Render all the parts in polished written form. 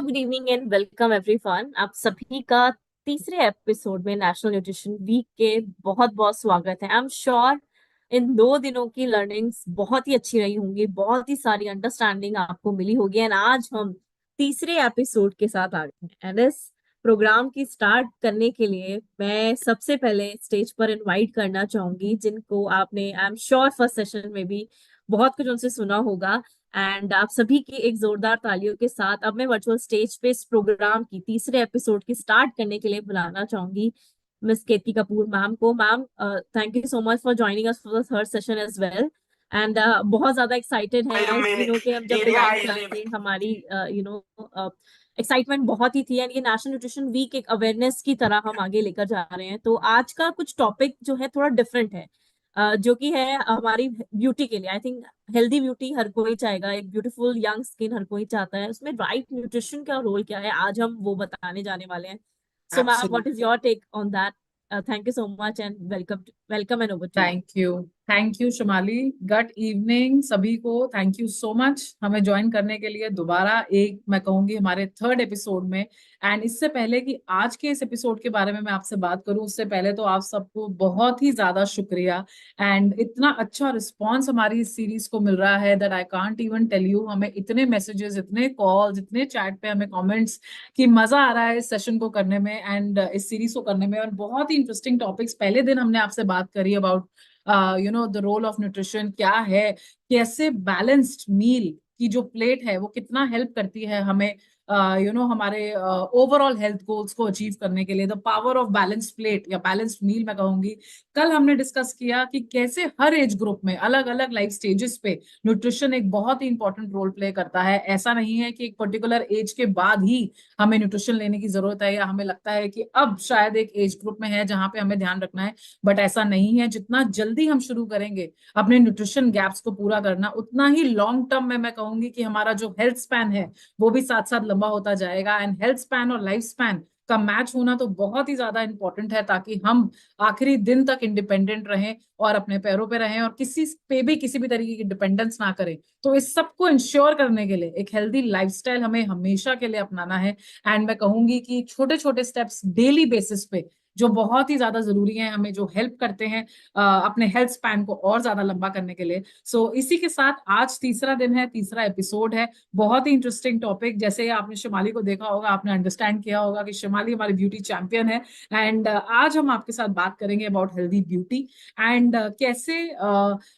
Hello, good evening and welcome everyone. आप सभी का तीसरे एपिसोड में नेशनल न्यूट्रिशन वीक के बहुत बहुत स्वागत है। आई एम श्योर इन 2 दिनों की लर्निंग्स बहुत ही अच्छी रही होंगी, बहुत ही सारी अंडरस्टैंडिंग आपको मिली होगी। एंड आज हम तीसरे एपिसोड के साथ आ गए हैं। एंड इस प्रोग्राम की स्टार्ट करने के लिए मैं सबसे पहले स्टेज पर इनवाइट करना चाहूंगी जिनको आपने आई एम श्योर फर्स्ट सेशन में भी बहुत कुछ उनसे सुना होगा। एंड आप सभी की एक जोरदार तालियों के साथ अब मैं वर्चुअल स्टेज पे इस प्रोग्राम की तीसरे एपिसोड की स्टार्ट करने के लिए बुलाना चाहूंगी मिस केती कपूर मैम को। Ma'am, thank you so much for joining us for the third session as well. And बहुत ज्यादा एक्साइटेड है। एज यू नो कि हम जब डिजाइन कर रहे थे हमारी एक्साइटमेंट बहुत ही थी। एंड ये नेशनल न्यूट्रिशन वीक एक अवेयरनेस की तरह हम आगे लेकर जा रहे हैं। तो आज का कुछ टॉपिक जो है थोड़ा डिफरेंट है, जो कि है हमारी ब्यूटी के लिए। आई थिंक हेल्दी ब्यूटी हर कोई चाहेगा, एक ब्यूटीफुल यंग स्किन हर कोई चाहता है। उसमें राइट न्यूट्रिशन का रोल क्या है, आज हम वो बताने जाने वाले हैं। So ma'am, what is Absolutely. Your take on that? Thank you so much and welcome, welcome and over to you. Thank you Shimali. Good evening सभी को। थैंक यू सो मच हमें ज्वाइन करने के लिए दोबारा एक मैं कहूंगी हमारे थर्ड एपिसोड में। एंड इससे पहले कि आज के इस एपिसोड के बारे में मैं आपसे बात करूं, उससे पहले तो आप सबको बहुत ही ज्यादा शुक्रिया। एंड इतना अच्छा रिस्पॉन्स हमारी इस सीरीज को मिल रहा है that I can't even tell you. हमें इतने मैसेजेस, इतने कॉल्स, इतने चैट पे हमें कमेंट्स कि मजा आ रहा है इस सेशन को करने में एंड इस सीरीज को करने में। और बहुत ही इंटरेस्टिंग टॉपिक्स पहले दिन हमने आपसे बात करी about the role of nutrition क्या है, कैसे बैलेंस्ड मील की जो प्लेट है वो कितना हेल्प करती है हमें हमारे ओवरऑल हेल्थ गोल्स को अचीव करने के लिए। The power of balanced plate या बैलेंस्ड मील मैं कहूंगी। कल हमने डिस्कस किया कि कैसे हर एज ग्रुप में अलग अलग लाइफ स्टेजेस पे न्यूट्रिशन एक बहुत ही इंपॉर्टेंट रोल प्ले करता है। ऐसा नहीं है कि एक पर्टिकुलर एज के बाद ही हमें न्यूट्रिशन लेने की जरूरत है या हमें लगता है कि अब शायद एक एज ग्रुप में है जहां पे हमें ध्यान रखना है। बट ऐसा नहीं है। जितना जल्दी हम शुरू करेंगे अपने न्यूट्रिशन गैप्स को पूरा करना, उतना ही लॉन्ग टर्म में मैं कहूंगी कि हमारा जो हेल्थ स्पैन है वो भी साथ साथ लंबा होता जाएगा। एंड हेल्थ स्पैन और लाइफ स्पैन का मैच होना तो बहुत ही ज्यादा इंपॉर्टेंट है ताकि हम आखिरी दिन तक इंडिपेंडेंट रहें और अपने पैरों पे रहें और किसी पे भी किसी भी तरीके की डिपेंडेंस ना करें। तो इस सबको इंश्योर करने के लिए एक हेल्दी लाइफस्टाइल हमें हमेशा के लिए अपनाना है। एंड मैं कहूंगी कि छोटे छोटे स्टेप्स डेली बेसिस पे जो बहुत ही ज्यादा जरूरी है, हमें जो हेल्प करते हैं अपने हेल्थ स्पैन को और ज्यादा लंबा करने के लिए। सो इसी के साथ आज तीसरा दिन है, तीसरा एपिसोड है। बहुत ही इंटरेस्टिंग टॉपिक। जैसे आपने शिमाली को देखा होगा, आपने अंडरस्टैंड किया होगा कि शिमाली हमारी ब्यूटी चैंपियन है। एंड आज हम आपके साथ बात करेंगे अबाउट हेल्दी ब्यूटी एंड कैसे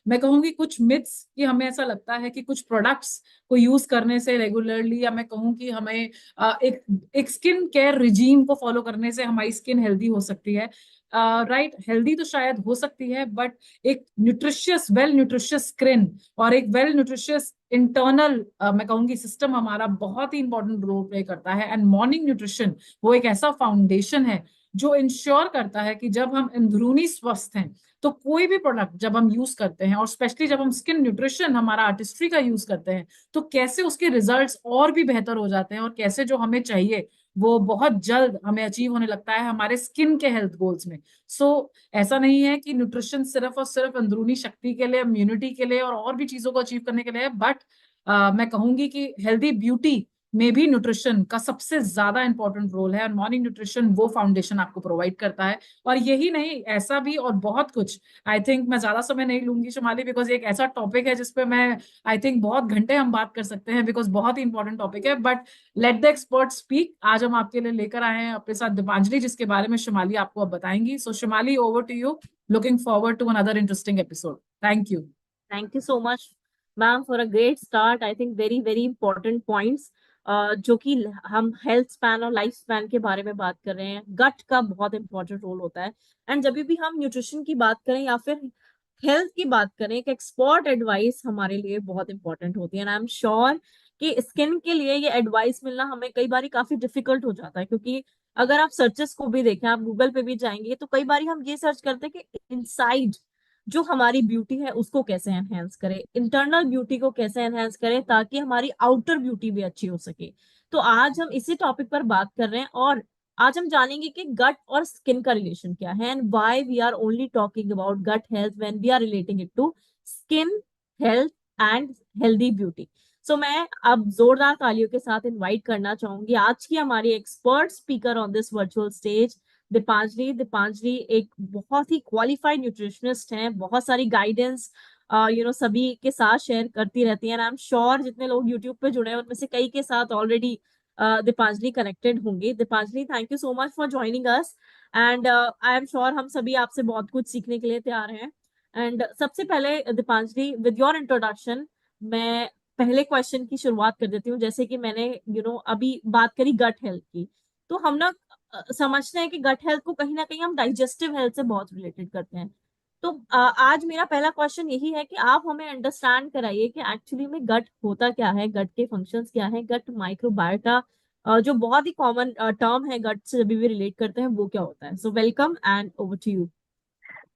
मैं कहूंगी कुछ मिथ्स कि हमें ऐसा लगता है कि कुछ प्रोडक्ट्स को यूज करने से रेगुलरली, या मैं कहूँ कि हमें एक एक स्किन केयर रिजीम को फॉलो करने से हमारी स्किन हेल्दी हो सकती है। राइट, हेल्दी तो शायद हो सकती है बट एक न्यूट्रिशियस, वेल न्यूट्रिशियस स्किन और एक वेल न्यूट्रिशियस इंटरनल मैं कहूंगी सिस्टम हमारा बहुत ही इंपॉर्टेंट रोल प्ले करता है। एंड मॉर्निंग न्यूट्रिशन वो एक ऐसा फाउंडेशन है जो इंश्योर करता है कि जब हम अंदरूनी स्वस्थ हैं तो कोई भी प्रोडक्ट जब हम यूज करते हैं, और स्पेशली जब हम स्किन न्यूट्रिशन हमारा आर्टिस्ट्री का यूज करते हैं, तो कैसे उसके रिजल्ट्स और भी बेहतर हो जाते हैं और कैसे जो हमें चाहिए वो बहुत जल्द हमें अचीव होने लगता है हमारे स्किन के हेल्थ गोल्स में। ऐसा नहीं है कि न्यूट्रिशन सिर्फ और सिर्फ अंदरूनी शक्ति के लिए, इम्यूनिटी के लिए और भी चीजों को अचीव करने के लिए है। बट मैं कहूंगी कि हेल्दी ब्यूटी में भी न्यूट्रिशन का सबसे ज्यादा इंपॉर्टेंट रोल है और मॉर्निंग न्यूट्रिशन वो फाउंडेशन आपको प्रोवाइड करता है। और यही नहीं, ऐसा भी और बहुत कुछ। आई थिंक मैं ज्यादा समय नहीं लूंगी शिमाली, बिकॉज एक ऐसा टॉपिक है जिसपे मैं आई थिंक बहुत घंटे हम बात कर सकते हैं, बिकॉज बहुत ही इंपॉर्टेंट टॉपिक है। But let the expert speak. आज हम आपके लिए लेकर आए हैं अपने साथ दीपांजलि, जिसके बारे में शिमाली आपको अब बताएंगी। So Shimali, over to you. Looking forward to another interesting episode. Thank you. Thank you so much ma'am for a great start. I think very very important points, जो कि हम हेल्थ स्पैन और लाइफ स्पैन के बारे में बात कर रहे हैं। गट का बहुत इंपॉर्टेंट रोल होता है। एंड जब भी हम न्यूट्रिशन की बात करें या फिर हेल्थ की बात करें, एक एक्सपर्ट एडवाइस हमारे लिए बहुत इंपॉर्टेंट होती है। एंड आई एम श्योर कि स्किन के लिए ये एडवाइस मिलना हमें कई बार काफी डिफिकल्ट हो जाता है, क्योंकि अगर आप सर्चेस को भी देखें, आप गूगल पे भी जाएंगे तो कई बार हम ये सर्च करते हैं कि इनसाइड जो हमारी ब्यूटी है उसको कैसे एनहेंस करें, इंटरनल ब्यूटी को कैसे एनहेंस करें, ताकि हमारी आउटर ब्यूटी भी अच्छी हो सके। तो आज हम इसी टॉपिक पर बात कर रहे हैं और आज हम जानेंगे कि गट और स्किन का रिलेशन क्या है, and why we are only talking about gut health when we are relating it to skin health and healthy beauty. So मैं अब जोरदार तालियों के साथ इनवाइट करना चाहूंगी आज की हमारी expert speaker on this virtual stage, Deepanjali. Deepanjali एक बहुत ही क्वालिफाइड न्यूट्रिशनिस्ट हैं, बहुत सारी गाइडेंस सभी के साथ शेयर करती रहती हैं। आई एम श्योर जितने लोग यूट्यूब पे जुड़े हैं उनमें से कई के साथ ऑलरेडी दीपांजलि कनेक्टेड होंगे। Deepanjali, thank you so much for joining us and I am sure हम सभी आपसे बहुत कुछ सीखने के लिए तैयार हैं। एंड सबसे पहले दीपांजलि, विद योर इंट्रोडक्शन मैं पहले क्वेश्चन की शुरुआत कर देती हूँ। जैसे कि मैंने अभी बात करी गट हेल्थ की, तो हम ना समझते हैं कि गट हेल्थ को कहीं ना कहीं हम डाइजेस्टिव हेल्थ से बहुत रिलेटेड करते हैं। तो आज मेरा पहला क्वेश्चन यही है कि आप हमें अंडरस्टैंड कराइए कि एक्चुअली में गट होता क्या है, गट के फंक्शंस क्या है, गट माइक्रोबायोटा जो बहुत ही कॉमन टर्म है गट से जब भी रिलेट करते हैं वो क्या होता है। So welcome and over to you.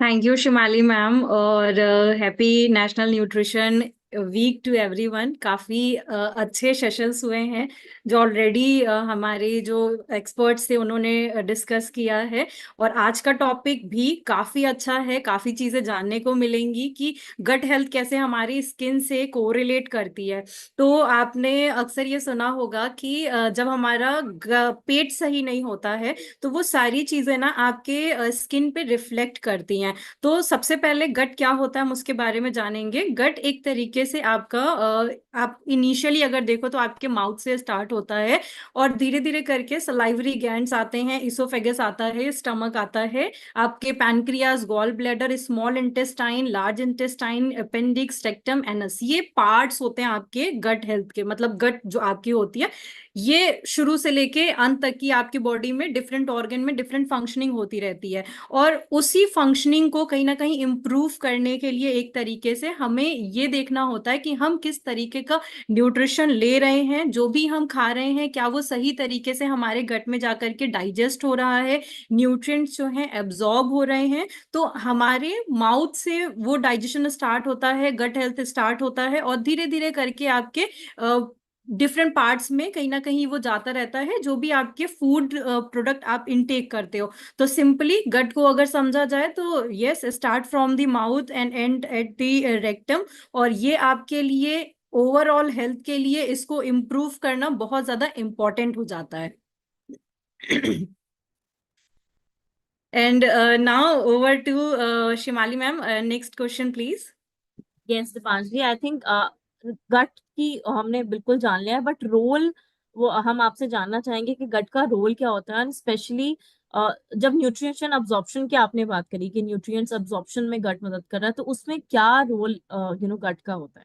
Thank you Shimali ma'am, और happy national nutrition week to everyone. काफी अच्छे सेशंस हुए हैं जो ऑलरेडी हमारे जो एक्सपर्ट्स थे उन्होंने डिस्कस किया है, और आज का टॉपिक भी काफी अच्छा है। काफी चीजें जानने को मिलेंगी कि गट हेल्थ कैसे हमारी स्किन से कोरिलेट करती है। तो आपने अक्सर ये सुना होगा कि जब हमारा पेट सही नहीं होता है तो वो सारी चीजें ना आपके स्किन पे रिफ्लेक्ट करती हैं। तो सबसे पहले गट क्या होता है हम उसके बारे में जानेंगे। गट एक तरीके से आपका आप इनिशियली अगर देखो तो आपके माउथ से स्टार्ट होता है, और धीरे धीरे करके सलाइवरी ग्लैंड्स आते हैं, इसोफेगस आता है, स्टमक आता है, आपके pancreas, gall bladder, small intestine, large intestine, appendix, rectum, anus, ये पार्ट्स होते हैं आपके गट हेल्थ के। मतलब गट जो आपकी होती है ये शुरू से लेके अंत तक की आपकी बॉडी में डिफरेंट ऑर्गन में डिफरेंट फंक्शनिंग होती रहती है, और उसी फंक्शनिंग को कहीं ना कहीं इम्प्रूव करने के लिए एक तरीके से हमें ये देखना होता है कि हम किस तरीके का न्यूट्रिशन ले रहे हैं, जो भी हम खा रहे हैं क्या वो सही तरीके से हमारे गट में जाकर के डाइजेस्ट हो रहा है, न्यूट्रिएंट्स जो हैं एब्जॉर्ब हो रहे हैं। तो हमारे माउथ से वो डाइजेशन स्टार्ट होता है, गट हेल्थ स्टार्ट होता है, और धीरे धीरे करके आपके डिफरेंट पार्ट्स में कहीं ना कहीं वो जाता रहता है, जो भी आपके फूड प्रोडक्ट आप इनटेक करते हो। तो सिंपली गट को अगर समझा जाए तो yes, start from the mouth and and at the rectum, और ये आपके लिए ओवरऑल हेल्थ के लिए इसको इम्प्रूव करना बहुत ज्यादा इम्पोर्टेंट हो जाता है। And now over to Shimali ma'am, next question please. Yes Deepanjali, I think gut की हमने बिल्कुल जान लिया है, बट रोल वो हम आपसे जानना चाहेंगे कि गट का रोल क्या होता है, स्पेशली जब न्यूट्रिशन अब्जॉर्प्शन की आपने बात करी कि न्यूट्रिएंट्स अब्जॉर्प्शन में गट मदद कर रहा है, तो उसमें क्या रोल गट का होता है।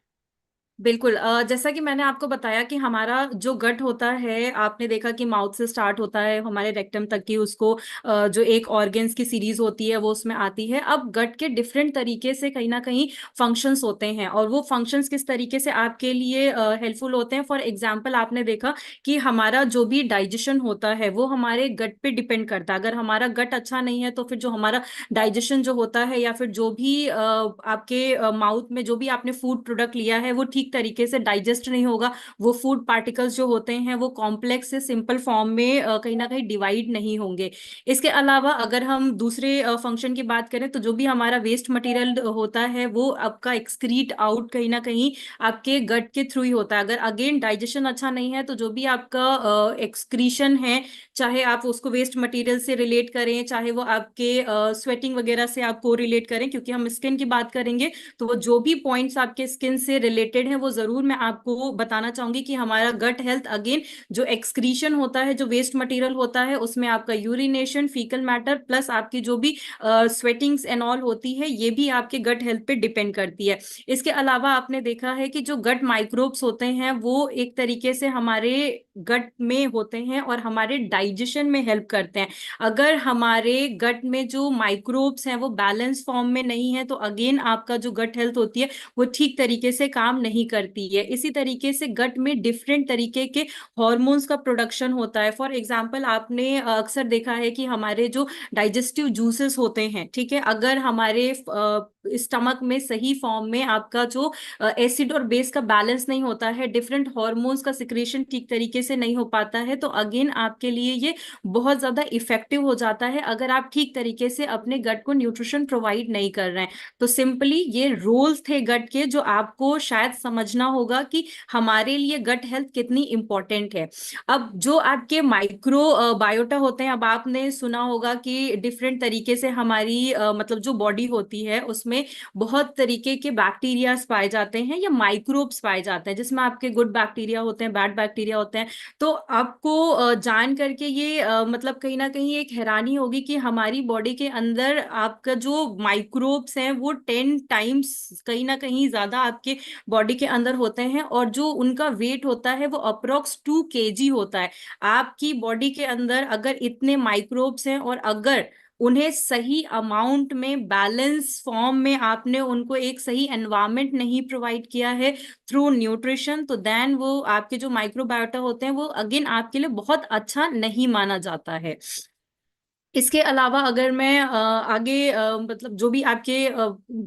बिल्कुल, जैसा कि मैंने आपको बताया कि हमारा जो गट होता है, आपने देखा कि माउथ से स्टार्ट होता है हमारे रेक्टम तक की, उसको जो एक ऑर्गन्स की सीरीज होती है वो उसमें आती है। अब गट के डिफरेंट तरीके से कहीं ना कहीं फंक्शंस होते हैं, और वो फंक्शंस किस तरीके से आपके लिए हेल्पफुल होते हैं। फॉर एग्जाम्पल आपने देखा कि हमारा जो भी डाइजेशन होता है वो हमारे गट पे डिपेंड करता है। अगर हमारा गट अच्छा नहीं है तो फिर जो हमारा डाइजेशन जो होता है, या फिर जो भी आपके माउथ में जो भी आपने फूड प्रोडक्ट लिया है वो ठीक तरीके से डाइजेस्ट नहीं होगा। वो फूड पार्टिकल्स जो होते हैं वो कॉम्प्लेक्स से सिंपल फॉर्म में कहीं ना कहीं डिवाइड नहीं होंगे। इसके अलावा अगर हम दूसरे फंक्शन की बात करें तो जो भी हमारा वेस्ट मटेरियल होता है वो आपका एक्सक्रीट आउट कहीं ना कहीं आपके गट के थ्रू ही होता है। अगर अगेन डाइजेशन अच्छा नहीं है तो जो भी आपका एक्सक्रीशन है, चाहे आप उसको वेस्ट मटेरियल से रिलेट करें, चाहे वो आपके स्वेटिंग वगैरह से आप को रिलेट करें, क्योंकि हम स्किन की बात करेंगे तो वो जो भी पॉइंट्स आपके स्किन से रिलेटेड हैं वो जरूर मैं आपको बताना चाहूंगी कि हमारा गट हेल्थ अगेन जो एक्सक्रीशन होता है, जो वेस्ट मटेरियल होता है, उसमें आपका यूरिनेशन, फीकल मैटर, प्लस आपकी जो भी स्वेटिंग्स एंड ऑल होती है, ये भी आपके गट हेल्थ पे डिपेंड करती है। इसके अलावा आपने देखा है कि जो गट माइक्रोब्स होते हैं वो एक तरीके से हमारे गट में होते हैं और हमारे डाइजेशन में हेल्प करते हैं। अगर हमारे गट में जो माइक्रोब्स हैं वो बैलेंस फॉर्म में नहीं है तो अगेन आपका जो गट हेल्थ होती है वो ठीक तरीके से काम नहीं करती है। इसी तरीके से गट में डिफरेंट तरीके के हॉर्मोन्स का प्रोडक्शन होता है। फॉर एग्जाम्पल आपने अक्सर देखा है कि हमारे जो डाइजेस्टिव जूसेस होते हैं, ठीक है, अगर हमारे स्टमक में सही फॉर्म में आपका जो एसिड और बेस का बैलेंस नहीं होता है, डिफरेंट हॉर्मोन्स का सिक्रेशन ठीक तरीके से नहीं हो पाता है, तो अगेन आपके लिए ये बहुत ज्यादा इफेक्टिव हो जाता है अगर आप ठीक तरीके से अपने गट को न्यूट्रिशन प्रोवाइड नहीं कर रहे हैं। तो सिंपली ये रूल्स थे गट के जो आपको शायद समझना होगा कि हमारे लिए गट हेल्थ कितनी इंपॉर्टेंट है। अब जो आपके माइक्रो बायोटा होते हैं, अब आपने सुना होगा कि डिफरेंट तरीके से हमारी मतलब जो बॉडी होती है उसमें बहुत तरीके के बैक्टीरियाज पाए जाते हैं या माइक्रोब्स पाए जाते हैं, जिसमें आपके गुड बैक्टीरिया होते हैं, बैड बैक्टीरिया होते हैं। तो आपको जान करके ये मतलब कहीं ना कहीं एक हैरानी होगी कि हमारी बॉडी के अंदर आपका जो माइक्रोब्स हैं वो 10 टाइम्स कहीं ना कहीं ज्यादा आपके बॉडी के अंदर होते हैं, और जो उनका वेट होता है वो अप्रोक्स 2 kg होता है। आपकी बॉडी के अंदर अगर इतने माइक्रोब्स हैं और अगर उन्हें सही अमाउंट में बैलेंस फॉर्म में आपने उनको एक सही एनवायरनमेंट नहीं प्रोवाइड किया है थ्रू न्यूट्रिशन, तो देन वो आपके जो माइक्रोबायोटा होते हैं वो अगेन आपके लिए बहुत अच्छा नहीं माना जाता है। इसके अलावा अगर मैं आगे मतलब जो भी आपके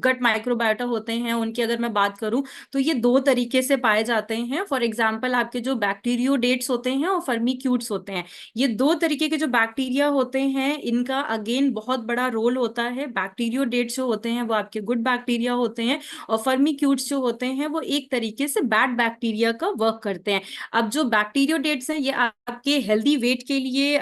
गट माइक्रोबायोटा होते हैं उनकी अगर मैं बात करूं, तो ये 2 तरीके से पाए जाते हैं। फॉर एग्जांपल आपके जो बैक्टीरियोडेट्स होते हैं और फर्मिक्यूट्स होते हैं। ये 2 तरीके के जो बैक्टीरिया होते हैं इनका अगेन बहुत बड़ा रोल होता है। बैक्टीरियोडेट्स जो होते हैं वो आपके गुड बैक्टीरिया होते हैं, और फर्मिक्यूट्स जो होते हैं वो एक तरीके से बैड बैक्टीरिया का वर्क करते हैं। अब जो बैक्टीरियोडेट्स हैं ये आपके हेल्दी वेट के लिए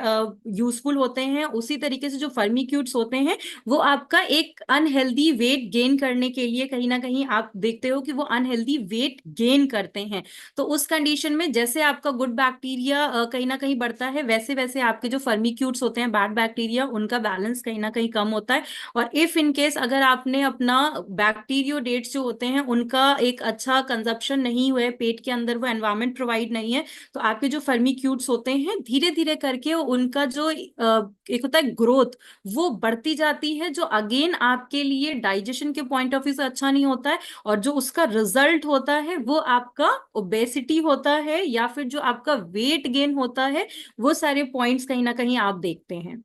यूजफुल होते हैं, उसी तरीके से जो फर्मिक्यूट्स होते हैं वो आपका एक अनहेल्दी वेट गेन करने के लिए कहीं ना कहीं आप देखते हो कि वो अनहेल्दी वेट गेन करते हैं। तो उस कंडीशन में जैसे आपका गुड बैक्टीरिया कहीं ना कहीं बढ़ता है, वैसे वैसे आपके जो फर्मिक्यूट्स होते हैं बैड बैक्टीरिया उनका बैलेंस कहीं ना कहीं कम होता है। और इफ इन केस अगर आपने अपना बैक्टीरियोडेट्स जो होते हैं उनका एक अच्छा कंजप्शन नहीं हुआ है, पेट के अंदर वो एनवायरमेंट प्रोवाइड नहीं है, तो आपके जो फर्मिक्यूट्स होते हैं धीरे धीरे करके उनका जो एक होता है ग्रोथ वो बढ़ती जाती है, जो अगेन आपके लिए डाइजेशन के पॉइंट ऑफ व्यू से अच्छा नहीं होता है। और जो उसका रिजल्ट होता है वो आपका ओबेसिटी होता है या फिर जो आपका वेट गेन होता है, वो सारे पॉइंट्स कहीं ना कहीं आप देखते हैं।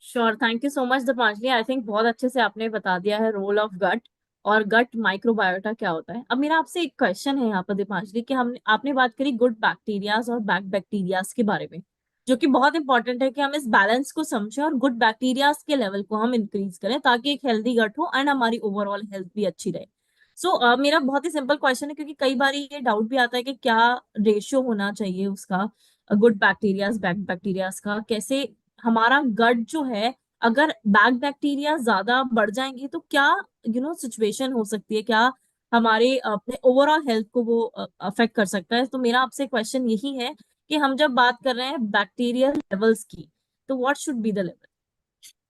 Sure, thank you so much Deepanjali. I think बहुत अच्छे से आपने बता दिया है रोल ऑफ गट और गट माइक्रोबायोटा क्या होता है। अब मेरा आपसे एक क्वेश्चन है यहाँ पर दीपांजलि कि हमने आपने बात करी गुड बैक्टीरियाज और बैड बैक्टीरियाज के बारे में, जो कि बहुत इंपॉर्टेंट है कि हम इस बैलेंस को समझें और गुड बैक्टीरियाज के लेवल को हम इंक्रीज करें ताकि एक हेल्दी गट हो एंड हमारी ओवरऑल हेल्थ भी अच्छी रहे। सो मेरा बहुत ही सिंपल क्वेश्चन है, क्योंकि कई बार ये डाउट भी आता है कि क्या रेशियो होना चाहिए उसका गुड बैक्टीरियाज बैड बैक्टीरियाज का, कैसे हमारा गट जो है अगर बैड बैक्टीरिया ज्यादा बढ़ जाएंगे तो क्या सिचुएशन हो सकती है, क्या हमारे अपने ओवरऑल हेल्थ को वो अफेक्ट कर सकता है। तो मेरा आपसे क्वेश्चन यही है कि हम जब बात कर रहे हैं बैक्टीरियल लेवल्स की, तो what should be the level.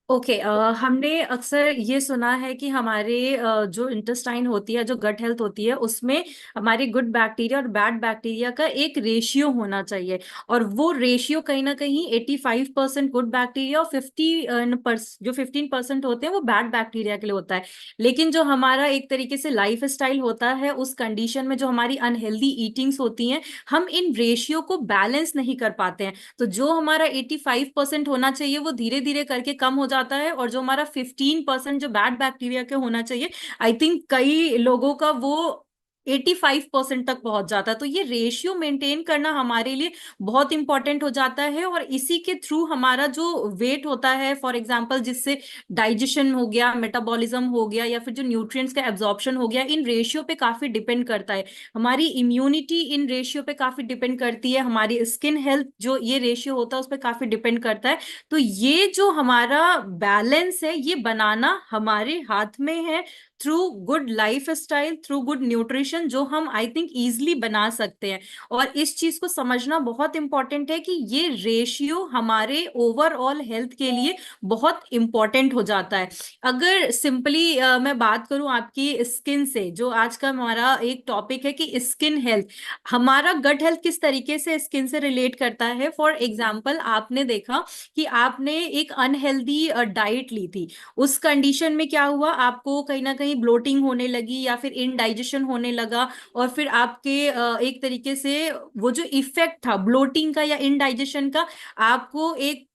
Okay हमने अक्सर ये सुना है कि हमारे जो इंटेस्टाइन होती है, जो गट हेल्थ होती है, उसमें हमारे गुड बैक्टीरिया और बैड बैक्टीरिया का एक रेशियो होना चाहिए। और वो रेशियो कहीं ना कहीं 85% गुड बैक्टीरिया और 15% होते हैं वो बैड बैक्टीरिया के लिए होता है। लेकिन जो हमारा एक तरीके से लाइफ स्टाइल होता है, उस कंडीशन में जो हमारी अनहेल्दी ईटिंग्स होती हैं, हम इन रेशियो को बैलेंस नहीं कर पाते हैं। तो जो हमारा 85% होना चाहिए वो धीरे धीरे करके कम हो जाता है, और जो हमारा 15% जो बैड बैक्टीरिया के होना चाहिए, आई थिंक कई लोगों का वो 85% तक पहुंच जाता है। तो ये रेशियो मेंटेन करना हमारे लिए बहुत इंपॉर्टेंट हो जाता है, और इसी के थ्रू हमारा जो वेट होता है, फॉर एग्जांपल जिससे डाइजेशन हो गया, मेटाबॉलिज्म हो गया, या फिर जो न्यूट्रिएंट्स का एब्जॉर्प्शन हो गया, इन रेशियो पे काफी डिपेंड करता है। हमारी इम्यूनिटी इन रेशियो पे काफी डिपेंड करती है, हमारी स्किन हेल्थ जो ये रेशियो होता है उस पर काफी डिपेंड करता है। तो ये जो हमारा बैलेंस है ये बनाना हमारे हाथ में है, through good life style, through good nutrition, जो हम आई थिंक इजिली बना सकते हैं। और इस चीज को समझना बहुत इंपॉर्टेंट है कि ये रेशियो हमारे ओवरऑल हेल्थ के लिए बहुत इंपॉर्टेंट हो जाता है। अगर सिंपली मैं बात करूं आपकी स्किन से, जो आज का हमारा एक टॉपिक है कि स्किन हेल्थ, हमारा गट हेल्थ किस तरीके से स्किन से रिलेट करता है। फॉर एग्जाम्पल आपने देखा कि आपने एक अनहेल्दी डाइट ली थी, उस कंडीशन में क्या हुआ, आपको कहीं ना कहीं ब्लोटिंग होने लगी या फिर इनडाइजेशन होने लगा, और फिर आपके एक तरीके से वो जो इफेक्ट था ब्लोटिंग का या इनडाइजेशन का, आपको एक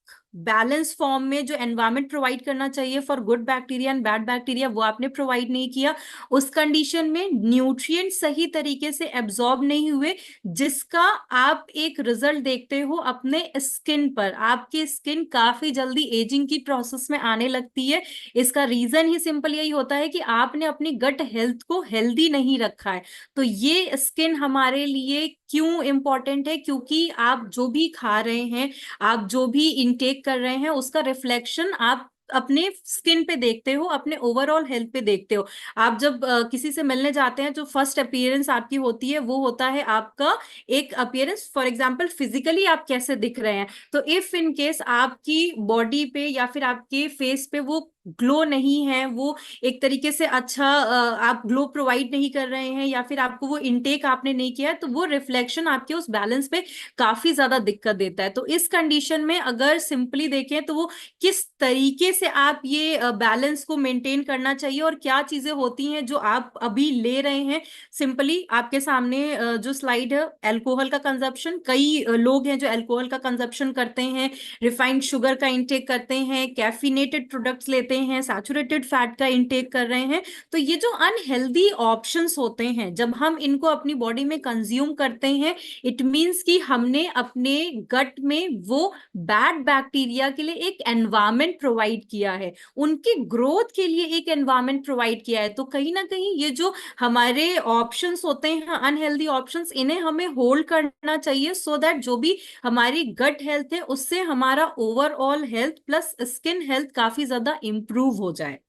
बैलेंस फॉर्म में जो एनवायरनमेंट प्रोवाइड करना चाहिए for good bacteria and bad bacteria, वो आपने प्रोवाइड नहीं किया। उस कंडीशन में न्यूट्रिएंट सही तरीके से एब्जॉर्ब नहीं हुए, जिसका आप एक रिजल्ट देखते हो अपने स्किन पर। आपकी स्किन काफी जल्दी एजिंग की प्रोसेस में आने लगती है। इसका रीजन ही सिंपल यही होता है कि आपने अपनी गट हेल्थ को हेल्दी नहीं रखा है। तो ये स्किन हमारे लिए क्यों इंपॉर्टेंट है? क्योंकि आप जो भी खा रहे हैं, आप जो भी इनटेक कर रहे हैं, उसका रिफ्लेक्शन आप अपने स्किन पे देखते हो, अपने ओवरऑल हेल्थ पे देखते हो। आप जब किसी से मिलने जाते हैं, जो फर्स्ट अपीयरेंस आपकी होती है वो होता है आपका एक अपीयरेंस, फॉर एग्जांपल फिजिकली आप कैसे दिख रहे हैं। तो इफ इन केस आपकी बॉडी पे या फिर आपके फेस पे वो ग्लो नहीं है, वो एक तरीके से अच्छा आप ग्लो प्रोवाइड नहीं कर रहे हैं, या फिर आपको वो इनटेक आपने नहीं किया है, तो वो रिफ्लेक्शन आपके उस बैलेंस पे काफी ज्यादा दिक्कत देता है। तो इस कंडीशन में अगर सिंपली देखें तो वो किस तरीके से आप ये बैलेंस को मेंटेन करना चाहिए और क्या चीजें होती हैं जो आप अभी ले रहे हैं। सिंपली आपके सामने जो स्लाइड है, अल्कोहल का कंजप्शन, कई लोग हैं जो अल्कोहल का कंजप्शन करते हैं, रिफाइंड शुगर का इंटेक करते हैं, कैफिनेटेड प्रोडक्ट्स लेते हैं, सैचुरेटेड फैट का इंटेक कर रहे हैं। तो ये जो अनहेल्दी ऑप्शंस होते हैं, जब हम इनको अपनी बॉडी में कंज्यूम करते हैं, इट मीन्स कि हमने अपने गट में वो बैड बैक्टीरिया के लिए एक एनवायरनमेंट प्रोवाइड किया है, उनकी ग्रोथ के लिए एक एनवायरनमेंट प्रोवाइड किया है। तो कहीं ना कहीं ये जो हमारे ऑप्शंस होते हैं, अनहेल्दी ऑप्शंस, इन्हें हमें होल्ड करना चाहिए, सो दैट जो भी हमारी गट हेल्थ है उससे हमारा overall health plus skin health काफी ज्यादा इंप्रूव हो जाए।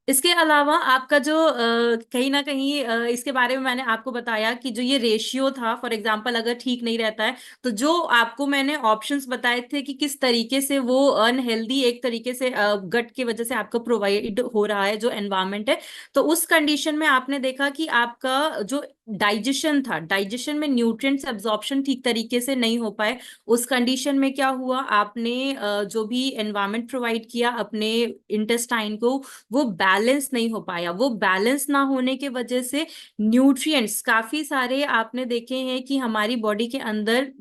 इसके अलावा आपका जो कहीं ना कहीं इसके बारे में मैंने आपको बताया कि जो ये रेशियो था, फॉर एग्जांपल अगर ठीक नहीं रहता है, तो जो आपको मैंने ऑप्शंस बताए थे कि किस तरीके से वो अनहेल्दी एक तरीके से गट की वजह से आपको प्रोवाइड हो रहा है जो एनवायरनमेंट है, तो उस कंडीशन में आपने देखा कि आपका जो डाइजेशन था, डाइजेशन में न्यूट्रिएंट्स एब्जॉर्प्शन ठीक तरीके से नहीं हो पाए। उस कंडीशन में क्या हुआ, आपने जो भी एनवायरनमेंट प्रोवाइड किया अपने इंटेस्टाइन को, वो बैलेंस नहीं हो पाया। वो बैलेंस ना होने के वजह से न्यूट्रिएंट्स काफी सारे आपने देखे हैं कि हमारी बॉडी के अंदर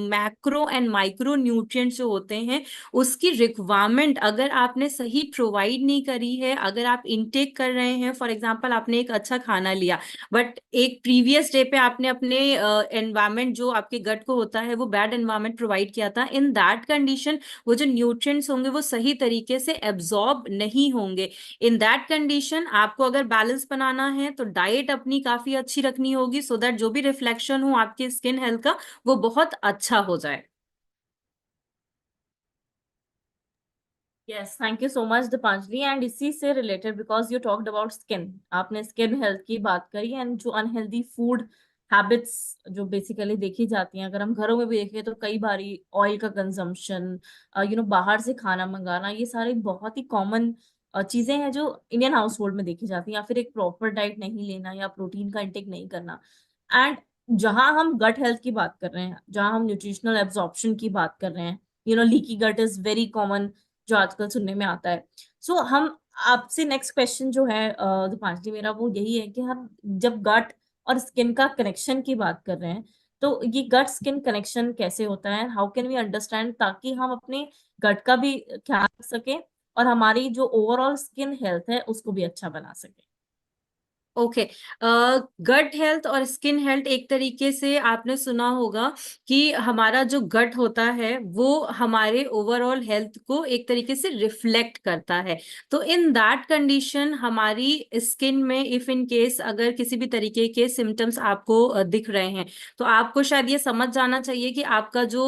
मैक्रो एंड माइक्रो न्यूट्रिएंट्स जो होते हैं, उसकी रिक्वायरमेंट अगर आपने सही प्रोवाइड नहीं करी है, अगर आप इनटेक कर रहे हैं, फॉर एग्जांपल आपने एक अच्छा खाना लिया बट एक प्रीवियस डे पे आपने अपने एनवायरनमेंट जो आपके गट को होता है वो बैड एनवायरनमेंट प्रोवाइड किया था, इन दैट कंडीशन वो जो न्यूट्रिएंट्स होंगे वो सही तरीके से एब्जॉर्ब नहीं होंगे। इन दैट कंडीशन आपको अगर बैलेंस बनाना है तो डाइट अपनी काफी अच्छी रखनी होगी, सो दैट जो भी रिफ्लेक्शन हो आपके स्किन हेल्थ का वो बहुत अच्छा हो जाए। Yes, thank you so much Deepanjali. And इसी से related, because you talked about skin, आपने स्किन हेल्थ की बात करी, एंड जो अनहेल्दी फूड हैबिट्स जो बेसिकली देखी जाती हैं, अगर हम घरों में भी देखें तो कई बारी ऑयल का कंजम्पशन, बाहर से खाना मंगाना, ये सारी बहुत ही कॉमन चीजें हैं जो इंडियन हाउस होल्ड में देखी जाती हैं, या फिर एक प्रॉपर डाइट नहीं लेना या प्रोटीन का इंटेक नहीं करना। एंड जहां हम गट हेल्थ की बात कर रहे हैं, जहां हम न्यूट्रिशनल एब्जॉर्प्शन की बात कर रहे हैं, leaky gut is very common जो आजकल सुनने में आता है। हम आपसे नेक्स्ट क्वेश्चन जो है दीपांजलि, मेरा वो यही है कि हम जब गट और स्किन का कनेक्शन की बात कर रहे हैं, तो ये गट स्किन कनेक्शन कैसे होता है, हाउ कैन वी अंडरस्टैंड, ताकि हम अपने गट का भी ख्याल रख सकें और हमारी जो ओवरऑल स्किन हेल्थ है उसको भी अच्छा बना सके। ओके, गट हेल्थ और स्किन हेल्थ, एक तरीके से आपने सुना होगा कि हमारा जो गट होता है वो हमारे ओवरऑल हेल्थ को एक तरीके से रिफ्लेक्ट करता है। तो इन दैट कंडीशन हमारी स्किन में इफ इन केस अगर किसी भी तरीके के सिम्टम्स आपको दिख रहे हैं, तो आपको शायद ये समझ जाना चाहिए कि आपका जो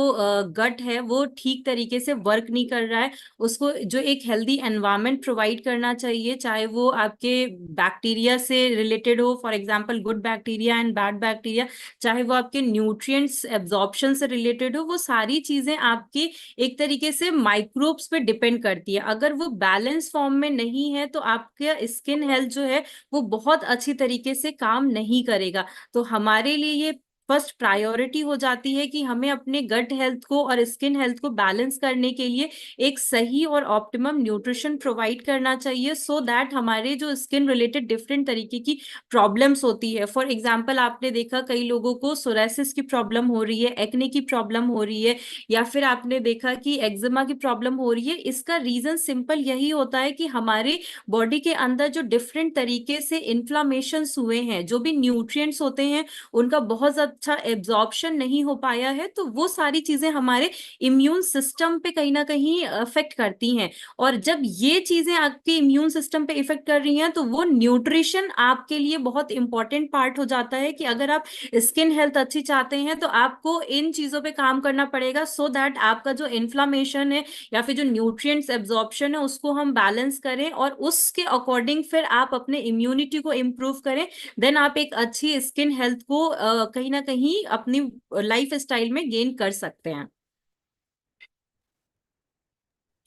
गट है वो ठीक तरीके से वर्क नहीं कर रहा है। उसको जो एक हेल्दी एनवायरनमेंट प्रोवाइड करना चाहिए, चाहे वो आपके बैक्टीरिया से रिलेटेड हो, for example good bacteria and bad bacteria, चाहे वो आपके न्यूट्रिएंट्स एब्जॉर्प्शन से रिलेटेड हो, वो सारी चीजें आपकी एक तरीके से माइक्रोब्स पे डिपेंड करती है। अगर वो बैलेंस फॉर्म में नहीं है तो आपका स्किन हेल्थ जो है वो बहुत अच्छी तरीके से काम नहीं करेगा। तो हमारे लिए ये फर्स्ट प्रायोरिटी हो जाती है कि हमें अपने गट हेल्थ को और स्किन हेल्थ को बैलेंस करने के लिए एक सही और ऑप्टिमम न्यूट्रिशन प्रोवाइड करना चाहिए, सो दैट हमारे जो स्किन रिलेटेड डिफरेंट तरीके की प्रॉब्लम्स होती है, फॉर एग्जांपल आपने देखा कई लोगों को सोरासिस की प्रॉब्लम हो रही है, एक्ने की प्रॉब्लम हो रही है, या फिर आपने देखा कि एक्जिमा की प्रॉब्लम हो रही है। इसका रीजन सिंपल यही होता है कि हमारे बॉडी के अंदर जो डिफरेंट तरीके से इन्फ्लामेशंस हुए हैं, जो भी न्यूट्रिएंट्स होते हैं उनका बहुत अच्छा एब्जॉर्प्शन नहीं हो पाया है, तो वो सारी चीजें हमारे इम्यून सिस्टम पे कहीं ना कहीं अफेक्ट करती हैं। और जब ये चीजें आपके इम्यून सिस्टम पे इफेक्ट कर रही हैं, तो वो न्यूट्रिशन आपके लिए बहुत इंपॉर्टेंट पार्ट हो जाता है कि अगर आप स्किन हेल्थ अच्छी चाहते हैं तो आपको इन चीजों पे काम करना पड़ेगा, सो दैट आपका जो इन्फ्लामेशन है या फिर जो न्यूट्रिएंट्स एब्जॉर्प्शन है उसको हम बैलेंस करें, और उसके अकॉर्डिंग फिर आप अपने इम्यूनिटी को इम्प्रूव करें। देन आप एक अच्छी स्किन हेल्थ को कहीं ना कहीं अपनी लाइफ स्टाइल में गेन कर सकते हैं।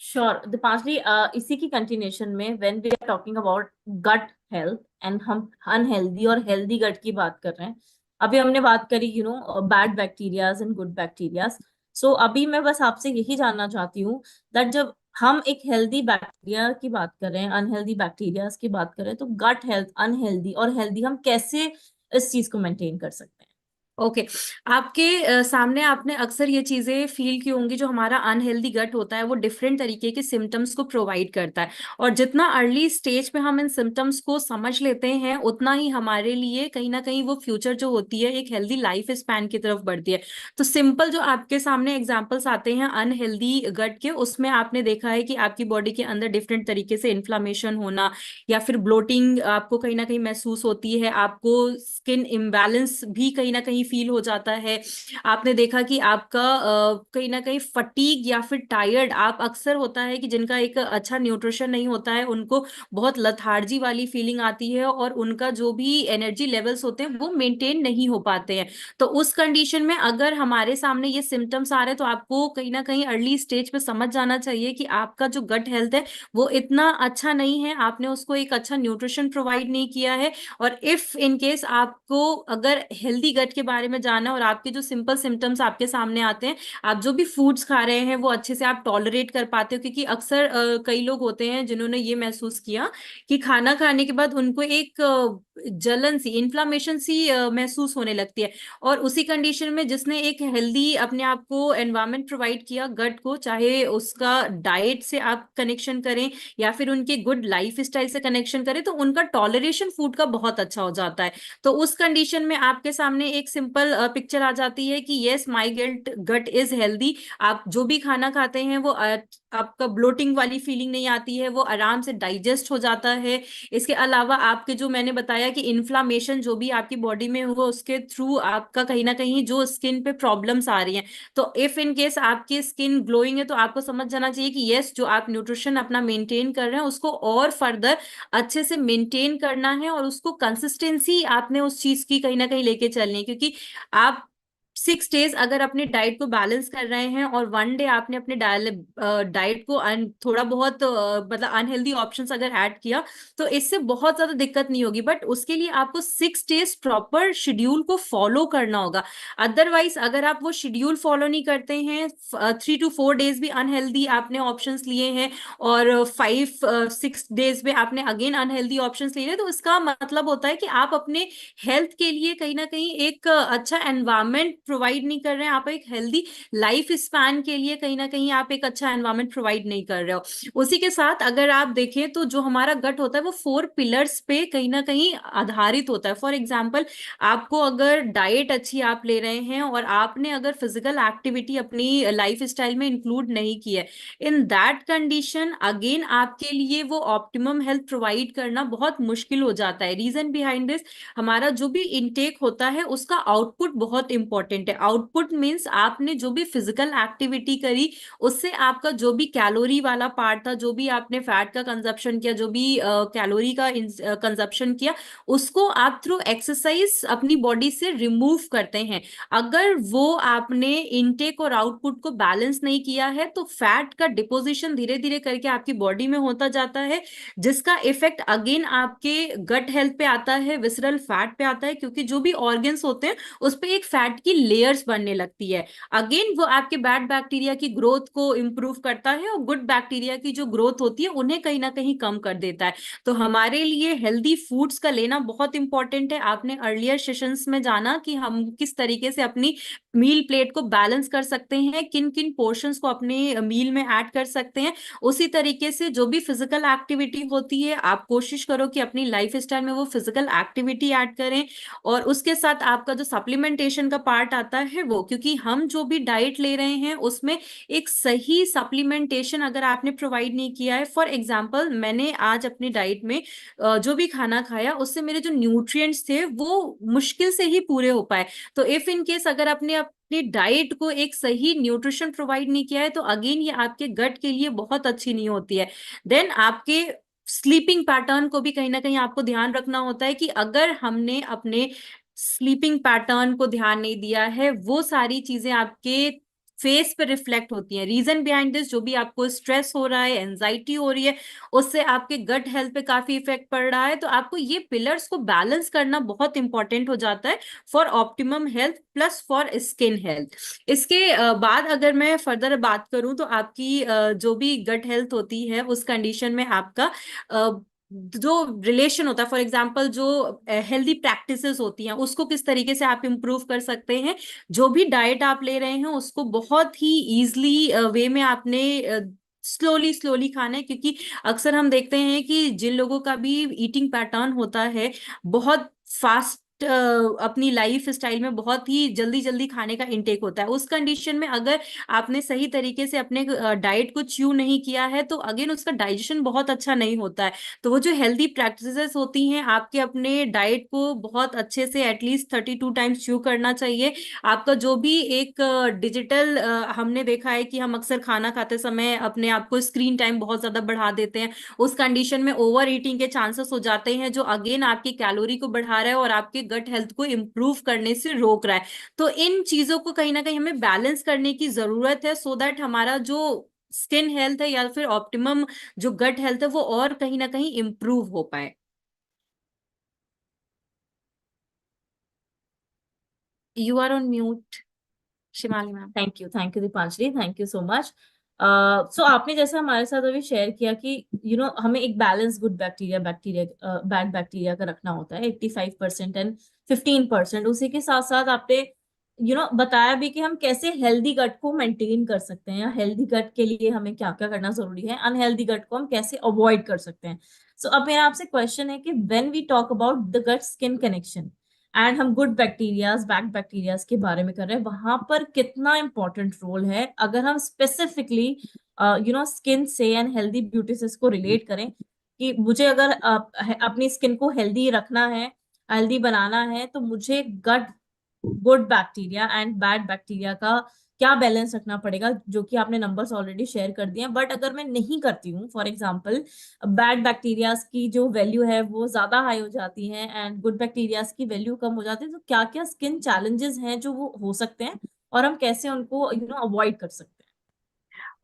श्योर दीपांजलि, इसी की कंटिन्यूशन में when we are talking about gut health and हम अनहेल्दी और हेल्दी गट की बात कर रहे हैं। अभी हमने बात करी bad bacterias and good bacterias. So अभी मैं बस आपसे यही जानना चाहती हूँ दैट जब हम एक हेल्दी बैक्टीरिया की बात कर रहे हैं, अनहेल्दी बैक्टीरियाज की बात कर रहे हैं, तो गट हेल्थ, अनहेल्दी और हेल्दी, हम कैसे इस चीज को मेंटेन कर सकते हैं? ओके आपके सामने आपने अक्सर ये चीजें फील की होंगी, जो हमारा अनहेल्दी गट होता है वो डिफरेंट तरीके के सिम्टम्स को प्रोवाइड करता है, और जितना अर्ली स्टेज पे हम इन सिम्टम्स को समझ लेते हैं उतना ही हमारे लिए कहीं ना कहीं वो फ्यूचर जो होती है एक हेल्दी लाइफ स्पैन की तरफ बढ़ती है। तो सिंपल जो आपके सामने एग्जाम्पल्स आते हैं अनहेल्दी गट के, उसमें आपने देखा है कि आपकी बॉडी के अंदर डिफरेंट तरीके से इन्फ्लामेशन होना, या फिर ब्लोटिंग आपको कहीं ना कहीं महसूस होती है, आपको स्किन इम्बैलेंस भी कहीं ना कहीं फील हो जाता है। आपने देखा कि आपका कहीं ना कहीं फटीग या फिर टायर्ड आप अक्सर होता है कि जिनका एक अच्छा न्यूट्रिशन नहीं होता है उनको बहुत लथार्जी वाली फीलिंग आती है, और उनका जो भी एनर्जी लेवल्स होते हैं वो मेंटेन नहीं हो पाते हैं। तो उस कंडीशन में अगर हमारे सामने ये सिम्टम्स आ रहे हैं तो आपको कहीं ना कहीं अर्ली स्टेज पे समझ जाना चाहिए कि आपका जो गट हेल्थ है वो इतना अच्छा नहीं है, आपने उसको एक अच्छा न्यूट्रिशन प्रोवाइड नहीं किया है। और इफ इन केस आपको अगर हेल्दी गट के बारे में जानना है और आपके जो सिंपल सिम्टम्स आपके सामने आते हैं, आप जो भी फूड्स खा रहे हैं वो अच्छे से आप टॉलरेट कर पाते हो, क्योंकि अक्सर कई लोग होते हैं जिन्होंने ये महसूस किया कि खाना खाने के बाद उनको एक जलन सी, इन्फ्लामेशन सी महसूस होने लगती है। और उसी कंडीशन में जिसने एक हेल्दी अपने आप को एनवायरमेंट प्रोवाइड किया गट को, चाहे उसका डाइट से आप कनेक्शन करें या फिर उनके गुड लाइफ स्टाइल से कनेक्शन करें, तो उनका टॉलरेशन फूड का बहुत अच्छा हो जाता है। तो उस कंडीशन में आपके सामने एक सिंपल पिक्चर आ जाती है कि yes my gut is healthy. आप जो भी खाना खाते हैं वो आपका ब्लोटिंग वाली फीलिंग नहीं आती है, वो आराम से डाइजेस्ट हो जाता है। इसके अलावा आपके जो मैंने बताया कि इन्फ्लामेशन जो भी आपकी बॉडी में हुआ उसके थ्रू आपका कहीं ना कहीं जो स्किन पे प्रॉब्लम्स आ रही हैं, तो इफ इन केस आपकी स्किन ग्लोइंग है तो आपको समझ जाना चाहिए कि यस जो आप न्यूट्रिशन अपना मेंटेन कर रहे हैं उसको और फर्दर अच्छे से मेंटेन करना है, और उसको कंसिस्टेंसी आपने उस चीज की कहीं ना कहीं लेके चलनी है। क्योंकि आप 6 डेज अगर अपने डाइट को बैलेंस कर रहे हैं और 1 डे आपने अपने डाइट को थोड़ा बहुत मतलब अनहेल्दी ऑप्शंस अगर ऐड किया, तो इससे बहुत ज्यादा दिक्कत नहीं होगी, बट उसके लिए आपको 6 डेज प्रॉपर शेड्यूल को फॉलो करना होगा। अदरवाइज अगर आप वो शेड्यूल फॉलो नहीं करते हैं, 3 to 4 डेज भी अनहेल्दी आपने ऑप्शंस लिए हैं और 5-6 डेज में आपने अगेन अनहेल्दी ऑप्शंस लिए हैं, तो इसका मतलब होता है कि आप अपने हेल्थ के लिए कहीं ना कहीं एक अच्छा एनवायरमेंट प्रोवाइड नहीं कर रहे हैं, आप एक हेल्दी लाइफ स्पैन के लिए कहीं ना कहीं आप एक अच्छा एनवायरमेंट प्रोवाइड नहीं कर रहे हो। उसी के साथ अगर आप देखें तो जो हमारा गट होता है वो 4 पिलर्स पे कहीं ना कहीं आधारित होता है। फॉर एग्जाम्पल, आपको अगर डाइट अच्छी आप ले रहे हैं और आपने अगर फिजिकल एक्टिविटी अपनी लाइफ स्टाइल में इंक्लूड नहीं की है, इन दैट कंडीशन अगेन आपके लिए वो ऑप्टिमम हेल्थ प्रोवाइड करना बहुत मुश्किल हो जाता है। रीजन बिहाइंड दिस, हमारा जो भी इनटेक होता है उसका आउटपुट बहुत इंपॉर्टेंट इंपॉर्टेंट है। आउटपुट मीन्स आपने जो भी फिजिकल एक्टिविटी करी उससे आपका जो भी कैलोरी वाला पार्ट था, जो भी आपने फैट का कंजप्शन किया, जो भी कैलोरी का कंजप्शन किया, उसको आप थ्रू एक्सरसाइज अपनी बॉडी से रिमूव करते हैं। अगर वो आपने इनटेक और आउटपुट को बैलेंस नहीं किया है तो फैट का डिपोजिशन धीरे धीरे करके आपकी बॉडी में होता जाता है, जिसका इफेक्ट अगेन आपके गट हेल्थ पे आता है, विसरल फैट पे आता है, क्योंकि जो भी ऑर्गन्स होते हैं उस पे एक फैट की लेयर्स बनने लगती है। अगेन वो आपके बैड बैक्टीरिया की ग्रोथ को इंप्रूव करता है और गुड बैक्टीरिया की जो ग्रोथ होती है उन्हें कहीं ना कहीं कम कर देता है। तो हमारे लिए हेल्दी फूड्स का लेना बहुत इंपॉर्टेंट है। आपने अर्लियर सेशंस में जाना कि हम किस तरीके से अपनी मील प्लेट को बैलेंस कर सकते हैं, किन किन पोर्शंस को अपने मील में ऐड कर सकते हैं। उसी तरीके से जो भी फिजिकल एक्टिविटी होती है आप कोशिश करो कि अपनी लाइफ स्टाइल में वो फिजिकल एक्टिविटी ऐड करें। और उसके साथ आपका जो सप्लीमेंटेशन का पार्ट आता है वो, क्योंकि हम जो भी डाइट ले रहे हैं उसमें एक सही सप्लीमेंटेशन अगर आपने प्रोवाइड नहीं किया है, फॉर एग्जाम्पल मैंने आज अपनी डाइट में जो भी खाना खाया उससे मेरे जो न्यूट्रिएंट्स थे वो मुश्किल से ही पूरे हो पाए। तो इफ इन केस अगर आपने अपनी डाइट को एक सही न्यूट्रिशन प्रोवाइड नहीं किया है तो अगेन ये आपके गट के लिए बहुत अच्छी नहीं होती है। देन आपके स्लीपिंग पैटर्न को भी कहीं ना कहीं आपको ध्यान रखना होता है कि अगर हमने अपने स्लीपिंग पैटर्न को ध्यान नहीं दिया है, वो सारी चीजें आपके फेस पे रिफ्लेक्ट होती हैं। रीजन बिहाइंड दिस, जो भी आपको स्ट्रेस हो रहा है, एंजाइटी हो रही है, उससे आपके गट हेल्थ पे काफी इफेक्ट पड़ रहा है। तो आपको ये पिलर्स को बैलेंस करना बहुत इंपॉर्टेंट हो जाता है for optimum health plus for skin health. इसके बाद अगर मैं फर्दर बात करूं तो आपकी जो भी गट हेल्थ होती है उस कंडीशन में आपका जो रिलेशन होता है, फॉर एग्जांपल जो हेल्दी प्रैक्टिसेस होती हैं उसको किस तरीके से आप इंप्रूव कर सकते हैं। जो भी डाइट आप ले रहे हैं उसको बहुत ही इजली वे में आपने स्लोली स्लोली खाना है, क्योंकि अक्सर हम देखते हैं कि जिन लोगों का भी ईटिंग पैटर्न होता है बहुत फास्ट, अपनी लाइफ स्टाइल में बहुत ही जल्दी जल्दी खाने का इंटेक होता है, उस कंडीशन में अगर आपने सही तरीके से अपने डाइट को च्यू नहीं किया है तो अगेन उसका डाइजेशन बहुत अच्छा नहीं होता है। तो वो जो हेल्दी प्रैक्टिसेस होती हैं, आपके अपने डाइट को बहुत अच्छे से एटलीस्ट 32 टाइम्स च्यू करना चाहिए। आपका जो भी एक डिजिटल, हमने देखा है कि हम अक्सर खाना खाते समय अपने आप को स्क्रीन टाइम बहुत ज्यादा बढ़ा देते हैं, उस कंडीशन में ओवर ईटिंग के चांसेस हो जाते हैं, जो अगेन आपकी कैलोरी को बढ़ा रहा है और आपके गट हेल्थ को इंप्रूव करने से रोक रहा है। तो इन चीजों को कहीं ना कहीं हमें बैलेंस करने की जरूरत है, सो दैट हमारा जो स्किन हेल्थ है या फिर ऑप्टिमम जो गट हेल्थ है वो और कहीं ना कहीं इंप्रूव हो पाए। You are on mute, Shimali ma'am. Thank you Deepanjali, thank you so much. So आपने जैसा हमारे साथ अभी शेयर किया कि हमें एक balance good bacteria bacteria bad bacteria का रखना होता है 85% एंड 15%। उसी के साथ साथ आपने बताया भी कि हम कैसे हेल्दी गट को मेंटेन कर सकते हैं, या हेल्दी गट के लिए हमें क्या क्या करना जरूरी है, अनहेल्दी गट को हम कैसे अवॉइड कर सकते हैं। सो अब मेरा आपसे क्वेश्चन है कि when we talk about the gut skin connection and हम गुड बैक्टीरियाज बैड बैक्टीरियाज के बारे में कर रहे हैं, वहां पर कितना इंपॉर्टेंट रोल है अगर हम स्पेसिफिकली स्किन से एंड हेल्दी ब्यूटी से इसको रिलेट करें कि मुझे अगर अपनी स्किन को हेल्दी रखना है, हेल्दी बनाना है, तो मुझे गट good bacteria and bad bacteria का क्या बैलेंस रखना पड़ेगा, जो कि आपने नंबर्स ऑलरेडी शेयर कर दिए हैं। बट अगर मैं नहीं करती हूँ, फॉर एग्जांपल बैड बैक्टीरियाज की जो वैल्यू है वो ज्यादा हाई हो जाती है एंड गुड बैक्टीरियाज की वैल्यू कम हो जाती है, तो क्या क्या स्किन चैलेंजेस हैं जो वो हो सकते हैं और हम कैसे उनको अवॉइड कर सकते हैं।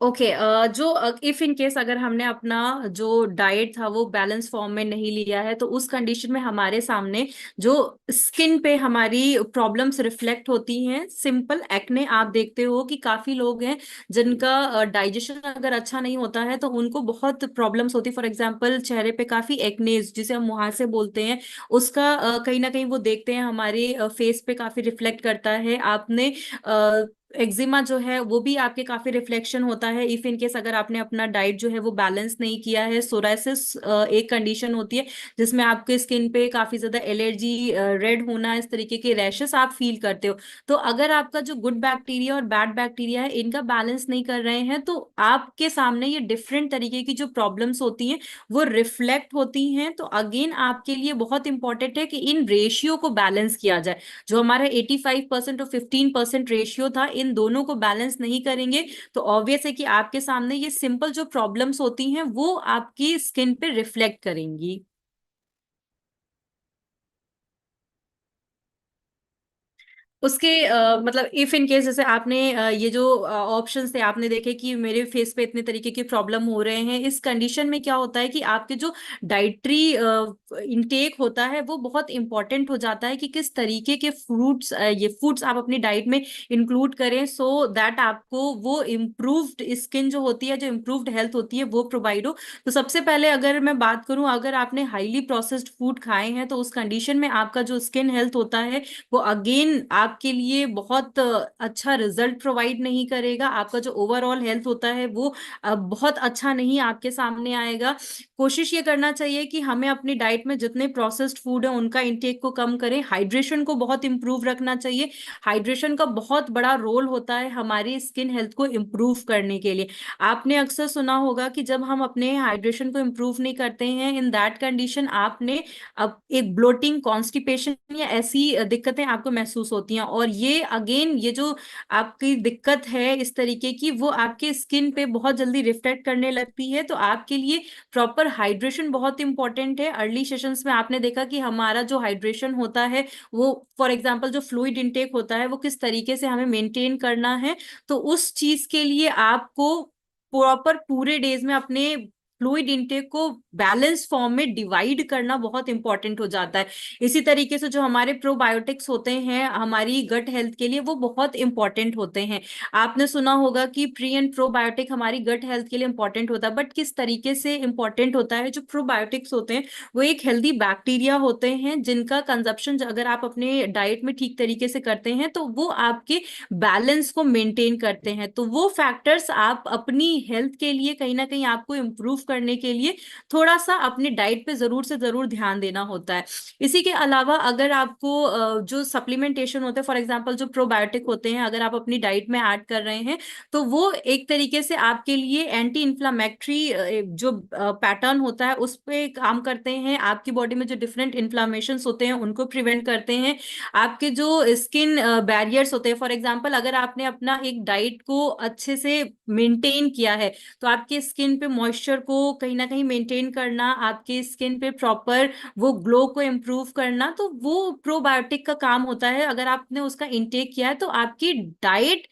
ओके, जो इफ इन केस अगर हमने अपना जो डाइट था वो बैलेंस फॉर्म में नहीं लिया है तो उस कंडीशन में हमारे सामने जो स्किन पे हमारी प्रॉब्लम्स रिफ्लेक्ट होती हैं, सिंपल एक्ने आप देखते हो कि काफी लोग हैं जिनका डाइजेशन अगर अच्छा नहीं होता है तो उनको बहुत प्रॉब्लम्स होती है। फॉर एग्जांपल चेहरे पे काफी एक्नेस जिसे हम मुहासे बोलते हैं, उसका कहीं ना कहीं वो देखते हैं हमारे फेस पे काफी रिफ्लेक्ट करता है। आपने एक्जिमा जो है वो भी आपके काफी रिफ्लेक्शन होता है इफ इन केस अगर आपने अपना डाइट जो है वो बैलेंस नहीं किया है। सोरायसिस एक कंडीशन होती है जिसमें आपके स्किन पे काफी ज्यादा एलर्जी, रेड होना, इस तरीके के रैशेस आप फील करते हो। तो अगर आपका जो गुड बैक्टीरिया और बैड बैक्टीरिया है इनका बैलेंस नहीं कर रहे हैं तो आपके सामने ये डिफरेंट तरीके की जो प्रॉब्लम्स होती हैं वो रिफ्लेक्ट होती हैं। तो अगेन आपके लिए बहुत इंपॉर्टेंट है कि इन रेशियो को बैलेंस किया जाए। जो हमारा 85% और 15% रेशियो था, इन दोनों को बैलेंस नहीं करेंगे तो ऑब्वियस है कि आपके सामने ये सिंपल जो प्रॉब्लम्स होती हैं वो आपकी स्किन पे रिफ्लेक्ट करेंगी। उसके मतलब इफ इन केस जैसे आपने ये जो ऑप्शंस थे आपने देखे कि मेरे फेस पे इतने तरीके के प्रॉब्लम हो रहे हैं, इस कंडीशन में क्या होता है कि आपके जो डाइटरी इंटेक होता है वो बहुत इंपॉर्टेंट हो जाता है कि किस तरीके के फ्रूट्स ये फूड्स आप अपनी डाइट में इंक्लूड करें सो दैट आपको वो इम्प्रूव्ड स्किन जो होती है, जो इम्प्रूव्ड हेल्थ होती है वो प्रोवाइड हो। तो सबसे पहले अगर मैं बात करूं, अगर आपने हाईली प्रोसेस्ड फूड खाए हैं तो उस कंडीशन में आपका जो स्किन हेल्थ होता है वो अगेन आपके लिए बहुत अच्छा रिजल्ट प्रोवाइड नहीं करेगा। आपका जो ओवरऑल हेल्थ होता है वो बहुत अच्छा नहीं आपके सामने आएगा। कोशिश ये करना चाहिए कि हमें अपनी डाइट में जितने प्रोसेस्ड फूड है उनका इंटेक को कम करें। हाइड्रेशन को बहुत इंप्रूव रखना चाहिए। हाइड्रेशन का बहुत बड़ा रोल होता है हमारी स्किन हेल्थ को इम्प्रूव करने के लिए। आपने अक्सर सुना होगा कि जब हम अपने हाइड्रेशन को इम्प्रूव नहीं करते हैं, इन दैट कंडीशन आपने अब एक ब्लोटिंग, कॉन्स्टिपेशन या ऐसी दिक्कतें आपको महसूस होती हैं। और ये अगेन ये जो आपकी दिक्कत है इस तरीके की वो आपके स्किन पे बहुत जल्दी रिफ्लेक्ट करने लगती है। तो आपके लिए प्रॉपर हाइड्रेशन बहुत इंपॉर्टेंट है। अर्ली सेशंस में आपने देखा कि हमारा जो हाइड्रेशन होता है वो फॉर एग्जांपल जो फ्लूइड इंटेक होता है वो किस तरीके से हमें मेंटेन करना है। तो उस चीज के लिए आपको प्रॉपर पूरे डेज में अपने फ्लूइड इंटेक को बैलेंस फॉर्म में डिवाइड करना बहुत इंपॉर्टेंट हो जाता है। इसी तरीके से जो हमारे प्रोबायोटिक्स होते हैं हमारी गट हेल्थ के लिए वो बहुत इंपॉर्टेंट होते हैं। आपने सुना होगा कि प्री एंड प्रोबायोटिक हमारी गट हेल्थ के लिए इंपॉर्टेंट होता है, बट किस तरीके से इंपॉर्टेंट होता है? जो प्रोबायोटिक्स होते हैं वो एक हेल्दी बैक्टीरिया होते हैं जिनका कंजप्शन अगर आप अपने डाइट में ठीक तरीके से करते हैं तो वो आपके बैलेंस को मेंटेन करते हैं। तो वो फैक्टर्स आप अपनी हेल्थ के लिए कहीं ना कहीं आपको इम्प्रूव करने के लिए थोड़ा सा अपनी डाइट पे जरूर से जरूर ध्यान देना होता है। इसी के अलावा अगर आपको जो सप्लीमेंटेशन होते हैं फॉर एग्जांपल जो प्रोबायोटिक होते हैं अगर आप अपनी डाइट में ऐड कर रहे हैं तो वो एक तरीके से आपके लिए एंटी इन्फ्लामेटरी जो पैटर्न होता है उस पे काम करते हैं। आपकी बॉडी में जो डिफरेंट इन्फ्लामेशन होते हैं उनको प्रिवेंट करते हैं। आपके जो स्किन बैरियर्स होते हैं फॉर एग्जांपल अगर आपने अपना एक डाइट को अच्छे से मेंटेन किया है तो आपके स्किन पे मॉइस्चर को कहीं ना कहीं मेंटेन करना, आपके स्किन पे प्रॉपर वो ग्लो को इम्प्रूव करना, तो वो प्रोबायोटिक का काम होता है। अगर आपने उसका इंटेक किया है तो आपकी डाइट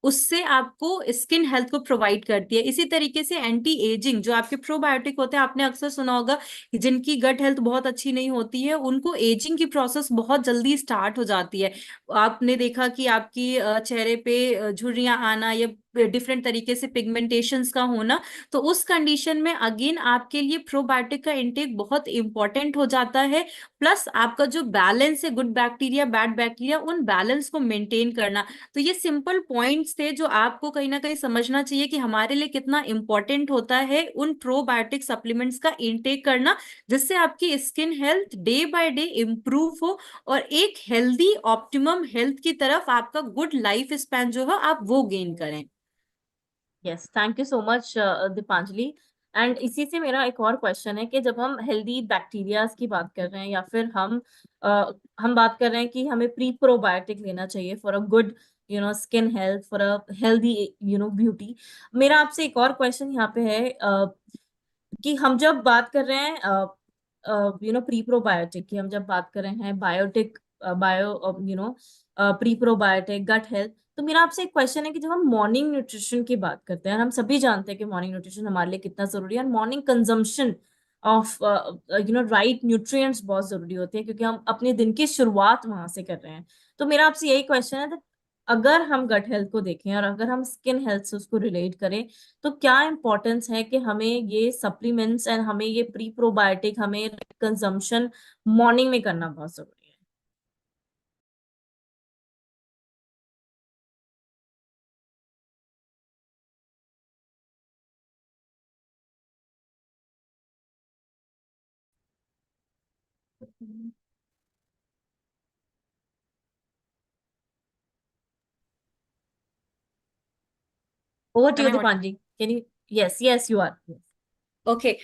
उससे आपको स्किन हेल्थ को प्रोवाइड करती है। इसी तरीके से एंटी एजिंग जो आपके प्रोबायोटिक होते हैं, आपने अक्सर सुना होगा कि जिनकी गट हेल्थ बहुत अच्छी नहीं होती है उनको एजिंग की प्रोसेस बहुत जल्दी स्टार्ट हो जाती है। आपने देखा कि आपकी चेहरे पे झुर्रियां आना या डिफरेंट तरीके से पिगमेंटेशंस का होना, तो उस कंडीशन में अगेन आपके लिए प्रोबायोटिक का इंटेक बहुत इंपॉर्टेंट हो जाता है। प्लस आपका जो बैलेंस है गुड बैक्टीरिया बैड बैक्टीरिया उन बैलेंस को मेंटेन करना। तो ये सिंपल पॉइंट्स थे जो आपको कहीं ना कहीं समझना चाहिए कि हमारे लिए कितना इंपॉर्टेंट होता है उन प्रोबायोटिक सप्लीमेंट्स का इंटेक करना, जिससे आपकी skin health day by day improve हो और एक हेल्दी ऑप्टिमम हेल्थ की तरफ आपका गुड लाइफ स्पैन जो है आप वो गेन करें। Yes, thank you so much Deepanjali. And इसी से मेरा एक और क्वेश्चन है कि जब हम हेल्दी बैक्टीरियाज की बात कर रहे हैं या फिर हम बात कर रहे हैं कि हमें प्री प्रोबायोटिक लेना चाहिए for a good skin health, for a healthy beauty. मेरा आपसे एक और क्वेश्चन यहाँ पे है कि हम जब बात कर रहे हैं प्री प्रोबायोटिक की, हम जब बात कर रहे हैं biotic pre probiotic gut health, तो मेरा आपसे एक क्वेश्चन है कि जब हम मॉर्निंग न्यूट्रिशन की बात करते हैं और हम सभी जानते हैं कि मॉर्निंग न्यूट्रिशन हमारे लिए कितना जरूरी है, और morning consumption of right nutrients बहुत जरूरी होते हैं क्योंकि हम अपने दिन की शुरुआत वहां से कर रहे हैं। तो मेरा आपसे यही क्वेश्चन है, अगर हम गट हेल्थ को देखें और अगर हम स्किन हेल्थ से उसको रिलेट करें तो क्या इंपॉर्टेंस है कि हमें ये सप्लीमेंट्स एंड हमें ये प्री प्रोबायोटिक हमें कंजम्पशन मॉर्निंग में करना बहुत जरूरी है? Over to Am you, I audible? Dipanji. Can you? Yes, yes, you are. Okay.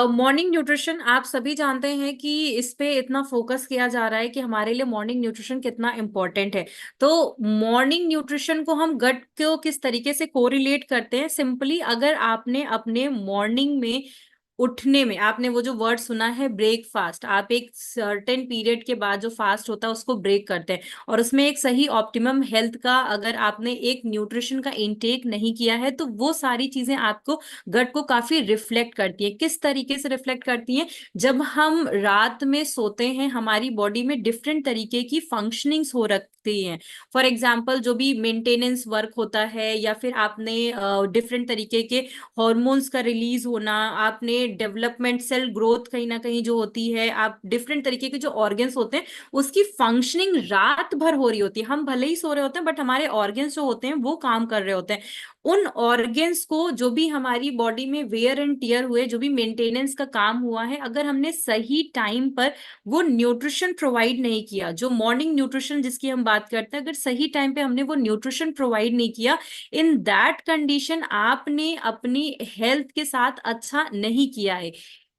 Morning nutrition आप सभी जानते हैं कि इस पे इतना फोकस किया जा रहा है कि हमारे लिए मॉर्निंग न्यूट्रिशन कितना इम्पोर्टेंट है। तो मॉर्निंग न्यूट्रिशन को हम गट को किस तरीके से कोरिलेट करते हैं, सिंपली अगर आपने अपने मॉर्निंग में उठने में आपने वो जो वर्ड सुना है ब्रेकफास्ट, आप एक सर्टेन पीरियड के बाद जो फास्ट होता है उसको ब्रेक करते हैं, और उसमें एक सही ऑप्टिमम हेल्थ का अगर आपने एक न्यूट्रिशन का इंटेक नहीं किया है तो वो सारी चीजें आपको गट को काफी रिफ्लेक्ट करती है। किस तरीके से रिफ्लेक्ट करती है? जब हम रात में सोते हैं हमारी बॉडी में डिफरेंट तरीके की फंक्शनिंग्स हो रखती हैं। फॉर एग्जाम्पल जो भी मेंटेनेंस वर्क होता है, या फिर आपने डिफरेंट तरीके के हॉर्मोन्स का रिलीज होना, आपने डेवलपमेंट सेल ग्रोथ कहीं ना कहीं जो होती है, आप डिफरेंट तरीके के जो ऑर्गन्स होते हैं उसकी फंक्शनिंग रात भर हो रही होती है। हम भले ही सो रहे होते हैं बट हमारे ऑर्गन्स जो होते हैं वो काम कर रहे होते हैं। उन ऑर्गन्स को जो भी हमारी बॉडी में वेयर एंड टियर हुए, जो भी मेंटेनेंस का काम हुआ है, अगर हमने सही टाइम पर वो न्यूट्रिशन प्रोवाइड नहीं किया, जो मॉर्निंग न्यूट्रिशन जिसकी हम बात करते हैं, अगर सही टाइम पे हमने वो न्यूट्रिशन प्रोवाइड नहीं किया, इन दैट कंडीशन आपने अपनी हेल्थ के साथ अच्छा नहीं किया है।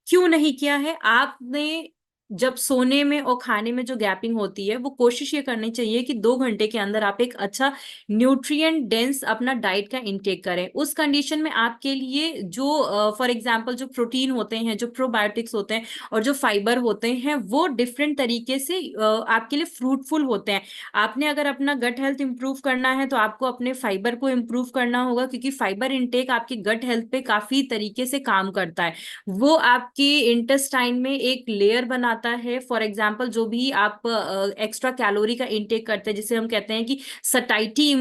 क्यों नहीं किया है? आपने जब सोने में और खाने में जो गैपिंग होती है वो कोशिश ये करनी चाहिए कि 2 घंटे के अंदर आप एक अच्छा न्यूट्रिएंट डेंस अपना डाइट का इंटेक करें। उस कंडीशन में आपके लिए जो फॉर एग्जांपल जो प्रोटीन होते हैं, जो प्रोबायोटिक्स होते हैं और जो फाइबर होते हैं वो डिफरेंट तरीके से आपके लिए फ्रूटफुल होते हैं। आपने अगर अपना गट हेल्थ इंप्रूव करना है तो आपको अपने फाइबर को इंप्रूव करना होगा, क्योंकि फाइबर इंटेक आपकी गट हेल्थ पे काफी तरीके से काम करता है। वो आपकी इंटेस्टाइन में एक लेयर बनाता है। फॉर एग्जाम्पल जो भी आप एक्स्ट्रा कैलोरी का इंटेक करते हैं, जिसे हम कहते हैं कि सटाइटी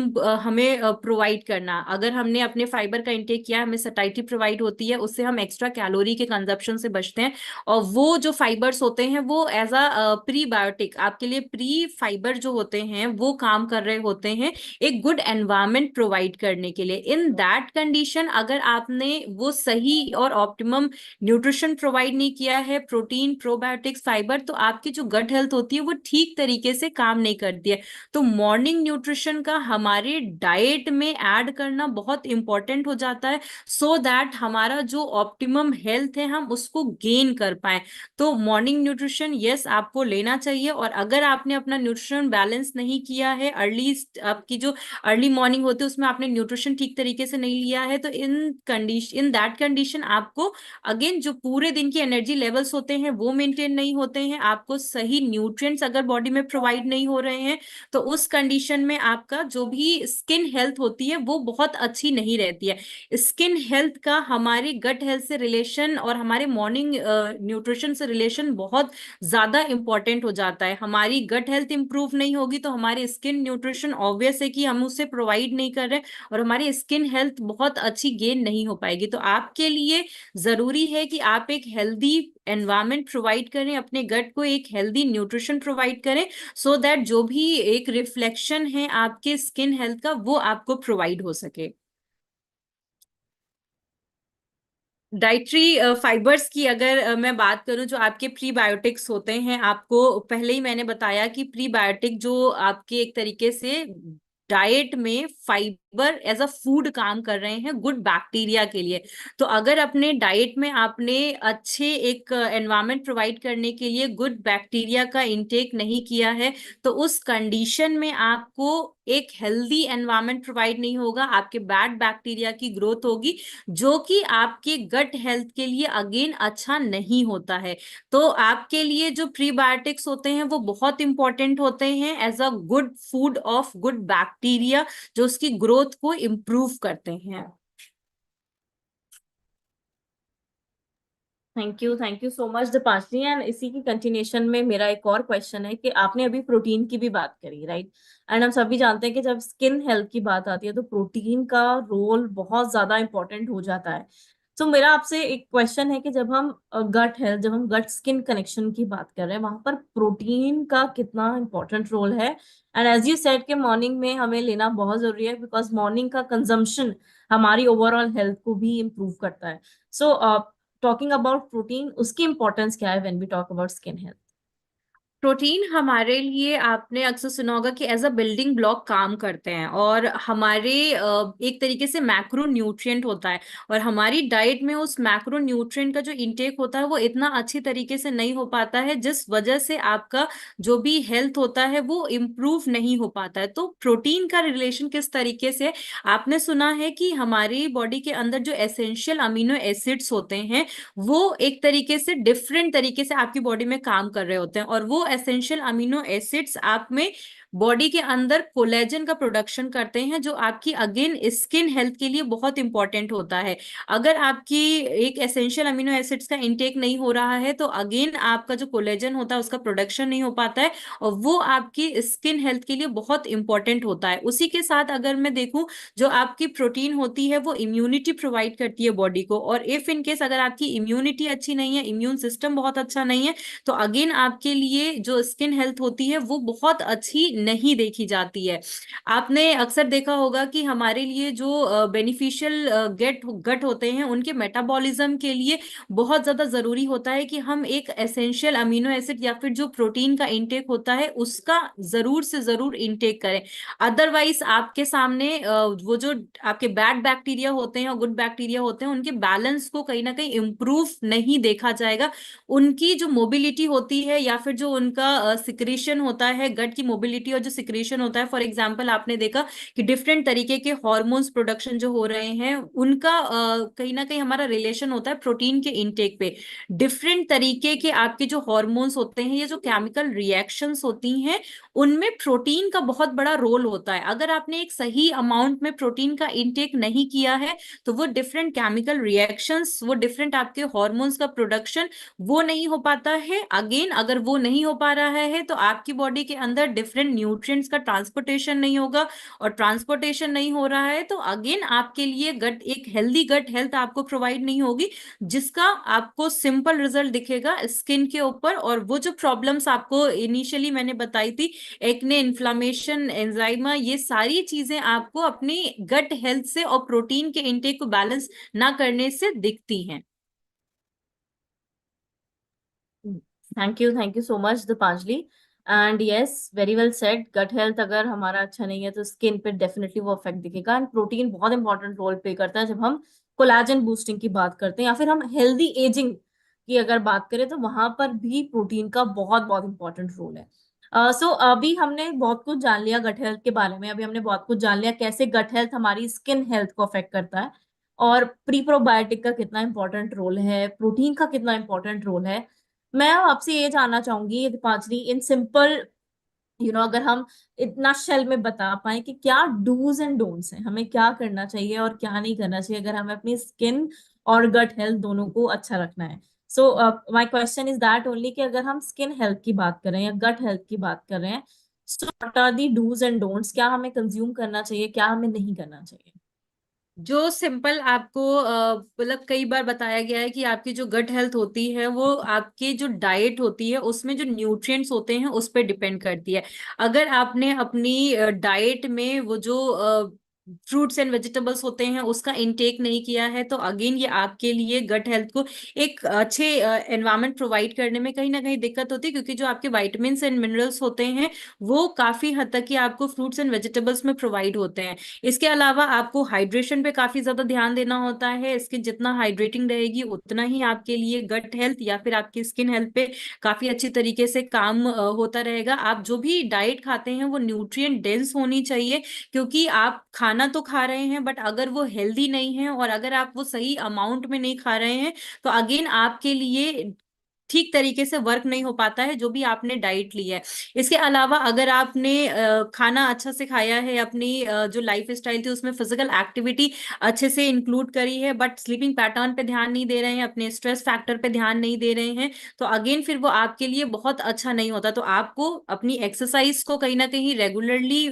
हमें प्रोवाइड करना, अगर हमने अपने फाइबर का इंटेक किया हमें सटाइटी प्रोवाइड होती है, उससे हम एक्स्ट्रा कैलोरी के कंजप्शन से बचते हैं। और वो जो फाइबर्स होते हैं वो एज अ प्रीबायोटिक आपके लिए, प्री फाइबर जो होते हैं वो काम कर रहे होते हैं एक गुड एनवायरनमेंट प्रोवाइड करने के लिए। इन दैट कंडीशन अगर आपने वो सही और ऑप्टिमम न्यूट्रिशन प्रोवाइड नहीं किया है, प्रोटीन प्रोबायोटिक्स फाइबर, तो आपकी जो गट हेल्थ होती है वो ठीक तरीके से काम नहीं करती है। तो मॉर्निंग न्यूट्रिशन का हमारे डाइट में ऐड करना बहुत इंपॉर्टेंट हो जाता है, सो दैट हमारा जो ऑप्टिमम हेल्थ है हम उसको गेन कर पाए। तो मॉर्निंग न्यूट्रिशन यस आपको लेना चाहिए, और अगर आपने अपना न्यूट्रिशन बैलेंस नहीं किया है, अर्ली आपकी जो अर्ली मॉर्निंग होती है उसमें आपने न्यूट्रिशन ठीक तरीके से नहीं लिया है, तो इन दैट कंडीशन आपको अगेन जो पूरे दिन की एनर्जी लेवल्स होते हैं वो मेंटेन नहीं होते हैं, आपको सही न्यूट्रिएंट्स अगर बॉडी में प्रोवाइड नहीं हो रहे हैं, तो उस कंडीशन में आपका जो भी स्किन हेल्थ होती है वो बहुत अच्छी नहीं रहती है। स्किन हेल्थ का हमारे गट हेल्थ से रिलेशन और हमारे मॉर्निंग न्यूट्रिशन से रिलेशन बहुत ज्यादा इंपॉर्टेंट हो जाता है। हमारी गट हेल्थ इंप्रूव नहीं होगी तो हमारे स्किन न्यूट्रिशन ऑब्वियस है कि हम उसे प्रोवाइड नहीं कर रहे, और हमारी स्किन हेल्थ बहुत अच्छी गेन नहीं हो पाएगी। तो आपके लिए जरूरी है कि आप एक हेल्दी एनवायरनमेंट प्रोवाइड करें, अपने गट को एक हेल्दी न्यूट्रिशन प्रोवाइड करें, सो दैट जो भी एक रिफ्लेक्शन है आपके स्किन हेल्थ का वो आपको प्रोवाइड हो सके। डाइटरी फाइबर्स की अगर मैं बात करूं, जो आपके प्रीबायोटिक्स होते हैं, आपको पहले ही मैंने बताया कि प्रीबायोटिक जो आपके एक तरीके से डाइट में फाइबर एज अ फूड काम कर रहे हैं गुड बैक्टीरिया के लिए। तो अगर अपने डाइट में आपने अच्छे एक एनवायरनमेंट प्रोवाइड करने के लिए गुड बैक्टीरिया का इंटेक नहीं किया है, तो उस कंडीशन में आपको एक हेल्दी एनवायरनमेंट प्रोवाइड नहीं होगा, आपके बैड बैक्टीरिया की ग्रोथ होगी, जो कि आपके गट हेल्थ के लिए अगेन अच्छा नहीं होता है। तो आपके लिए जो प्रीबायोटिक्स होते हैं वो बहुत इंपॉर्टेंट होते हैं as a good food of good bacteria, जो उसकी ग्रोथ को इम्प्रूव करते हैं। Thank you so much Deepanshani. And इसी की कंटिन्यूशन में मेरा एक और क्वेश्चन है कि आपने अभी प्रोटीन की भी बात करी, राइट? एंड हम सभी जानते हैं कि जब स्किन हेल्थ की बात आती है तो प्रोटीन का रोल बहुत ज्यादा इंपॉर्टेंट हो जाता है। तो मेरा आपसे एक क्वेश्चन है कि जब हम गट हेल्थ, जब हम गट स्किन कनेक्शन की बात कर रहे हैं, वहां पर प्रोटीन का कितना इंपॉर्टेंट रोल है? एंड एज यू सेड कि मॉर्निंग में हमें लेना बहुत जरूरी है, बिकॉज मॉर्निंग का कंजम्पशन हमारी ओवरऑल हेल्थ को भी इम्प्रूव करता है। सो टॉकिंग अबाउट प्रोटीन, उसकी इंपॉर्टेंस क्या है when we talk about skin health? Protein हमारे लिए, आपने अक्सर सुना होगा कि एज अ बिल्डिंग ब्लॉक काम करते हैं, और हमारे एक तरीके से मैक्रो न्यूट्रिएंट होता है। और हमारी डाइट में उस मैक्रो न्यूट्रिएंट का जो इंटेक होता है वो इतना अच्छी तरीके से नहीं हो पाता है, जिस वजह से आपका जो भी हेल्थ होता है वो इम्प्रूव नहीं हो पाता है। तो प्रोटीन का रिलेशन किस तरीके से, आपने सुना है कि हमारी बॉडी के अंदर जो एसेंशियल अमीनो एसिड्स होते हैं वो एक तरीके से डिफरेंट तरीके से आपकी बॉडी में काम कर रहे होते हैं, और वो एसेंशियल अमीनो एसिड्स आप में बॉडी के अंदर कोलेजन का प्रोडक्शन करते हैं, जो आपकी अगेन स्किन हेल्थ के लिए बहुत इंपॉर्टेंट होता है। अगर आपकी एक एसेंशियल अमीनो एसिड्स का इंटेक नहीं हो रहा है तो अगेन आपका जो कोलेजन होता है उसका प्रोडक्शन नहीं हो पाता है, और वो आपकी स्किन हेल्थ के लिए बहुत इंपॉर्टेंट होता है। उसी के साथ अगर मैं देखूं, जो आपकी प्रोटीन होती है वो इम्यूनिटी प्रोवाइड करती है बॉडी को, और इफ इन केस अगर आपकी इम्यूनिटी अच्छी नहीं है, इम्यून सिस्टम बहुत अच्छा नहीं है, तो अगेन आपके लिए जो स्किन हेल्थ होती है वो बहुत अच्छी नहीं देखी जाती है। आपने अक्सर देखा होगा कि हमारे लिए जो बेनिफिशियल गट होते हैं उनके मेटाबॉलिज्म के लिए बहुत ज्यादा जरूरी होता है कि हम एक एसेंशियल अमीनो एसिड या फिर जो प्रोटीन का इंटेक होता है उसका जरूर से जरूर इंटेक करें। अदरवाइज आपके सामने वो जो आपके बैड बैक्टीरिया होते हैं और गुड बैक्टीरिया होते हैं उनके बैलेंस को कहीं ना कहीं इम्प्रूव नहीं देखा जाएगा। उनकी जो मोबिलिटी होती है या फिर जो उनका सिक्रीशन होता है, गट की मोबिलिटी और जो सिक्रीशन होता है, फॉर एग्जांपल आपने देखा कि डिफरेंट तरीके के हॉर्मोन्स प्रोडक्शन जो हो रहे हैं उनका कहीं ना कहीं हमारा रिलेशन होता है प्रोटीन के इंटेक पे। डिफरेंट तरीके के आपके जो हॉर्मोन्स होते हैं, ये जो केमिकल रिएक्शंस होती हैं, उनमें प्रोटीन का बहुत बड़ा रोल होता है। अगर आपने एक सही अमाउंट में प्रोटीन का इंटेक नहीं किया है तो वो डिफरेंट केमिकल रिएक्शंस, वो डिफरेंट आपके हॉर्मोन्स का प्रोडक्शन वो नहीं हो पाता है। अगेन अगर वो नहीं हो पा रहा है तो आपकी बॉडी के अंदर डिफरेंट न्यूट्रिएंट्स का ट्रांसपोर्टेशन नहीं होगा, और ट्रांसपोर्टेशन नहीं हो रहा है तो अगेन आपके लिए गट, एक हेल्दी गट हेल्थ आपको प्रोवाइड नहीं होगी, जिसका आपको सिंपल रिजल्ट दिखेगा स्किन के ऊपर। और वो जो प्रॉब्लम्स आपको इनिशियली मैंने बताई थी, एक्ने, इन्फ्लामेशन, एंजाइमा, ये सारी चीजें आपको अपनी गट हेल्थ से और प्रोटीन के इंटेक को बैलेंस ना करने से दिखती हैं। Thank you so much Deepanjali. And yes, very well said. Gut health अगर हमारा अच्छा नहीं है तो स्किन पे डेफिनेटली वो इफेक्ट दिखेगा। एंड प्रोटीन बहुत इंपॉर्टेंट रोल प्ले करता है जब हम कोलाजन बूस्टिंग की बात करते हैं या फिर हम हेल्दी एजिंग की अगर बात करें तो वहां पर भी प्रोटीन का बहुत बहुत इंपॉर्टेंट रोल है। सो अभी हमने बहुत कुछ जान लिया गट हेल्थ के बारे में। अभी हमने बहुत कुछ जान लिया कैसे गट हेल्थ हमारी स्किन हेल्थ को अफेक्ट करता है, और प्री प्रोबायोटिक का कितना इंपॉर्टेंट रोल है, प्रोटीन का कितना इंपॉर्टेंट रोल है। मैं अब आपसे ये जानना चाहूंगी दीपांजलि, इन सिंपल अगर हम इतना शेल में बता पाए कि क्या डूज एंड डोंट्स हैं, हमें क्या करना चाहिए और क्या नहीं करना चाहिए अगर हमें अपनी स्किन और गट हेल्थ दोनों को अच्छा रखना है। So my question is that only कि अगर हम स्किन हेल्थ की बात कर रहे हैं या गट हेल्थ की बात कर रहे हैं, so what are the dos and don'ts, क्या हमें कंज्यूम करना चाहिए, क्या हमें नहीं करना चाहिए? जो सिंपल आपको मतलब कई बार बताया गया है कि आपकी जो गट हेल्थ होती है वो आपकी जो डाइट होती है उसमें जो न्यूट्रिएंट्स होते हैं उस पर डिपेंड करती है। अगर आपने अपनी डाइट में वो जो फ्रूट्स एंड वेजिटेबल्स होते हैं उसका इंटेक नहीं किया है तो अगेन ये आपके लिए गट हेल्थ को एक अच्छे एनवायरनमेंट प्रोवाइड करने में कहीं ना कहीं दिक्कत होती है, क्योंकि जो आपके विटामिन एंड मिनरल्स होते हैं वो काफी हद तक ही आपको फ्रूट्स एंड वेजिटेबल्स में प्रोवाइड होते हैं। इसके अलावा आपको हाइड्रेशन पे काफी ज्यादा ध्यान देना होता है। स्किन जितना हाइड्रेटिंग रहेगी उतना ही आपके लिए गट हेल्थ या फिर आपकी स्किन हेल्थ पे काफी अच्छी तरीके से काम होता रहेगा। आप जो भी डाइट खाते हैं वो न्यूट्रिएंट डेंस होनी चाहिए, क्योंकि आप खाना तो खा रहे हैं बट अगर वो हेल्दी नहीं है और अगर आप वो सही अमाउंट में नहीं खा रहे हैं तो अगेन आपके लिए ठीक तरीके से वर्क नहीं हो पाता है जो भी आपने डाइट ली है। इसके अलावा अगर आपने खाना अच्छा से खाया है, अपनी जो लाइफ स्टाइल थी उसमें फिजिकल एक्टिविटी अच्छे से इंक्लूड करी है, बट स्लीपिंग पैटर्न पे ध्यान नहीं दे रहे हैं, अपने स्ट्रेस फैक्टर पे ध्यान नहीं दे रहे हैं, तो अगेन फिर वो आपके लिए बहुत अच्छा नहीं होता। तो आपको अपनी एक्सरसाइज को कहीं ना कहीं रेगुलरली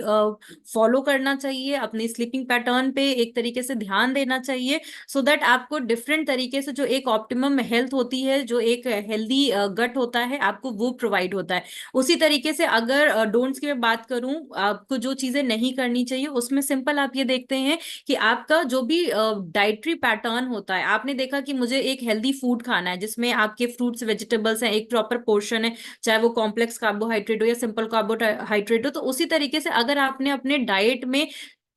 फॉलो करना चाहिए, अपनी स्लीपिंग पैटर्न पे एक तरीके से ध्यान देना चाहिए, सो दैट आपको डिफरेंट तरीके से जो एक ऑप्टिमम हेल्थ होती है, जो एक हेल्दी हेल्दी गट होता है आपको वो प्रोवाइड होता है। उसी तरीके से अगर डोंट्स की मैं बात करूं, आपको जो चीजें नहीं करनी चाहिए उसमें सिंपल आप ये देखते हैं कि आपका जो भी डाइटरी पैटर्न होता है, आपने देखा कि मुझे एक हेल्दी फूड खाना है जिसमें आपके फ्रूट्स वेजिटेबल्स हैं, एक प्रॉपर पोर्शन है, चाहे वो कॉम्प्लेक्स कार्बोहाइड्रेट हो या सिंपल कार्बोहाइड्रेट हो। तो उसी तरीके से अगर आपने अपने डाइट में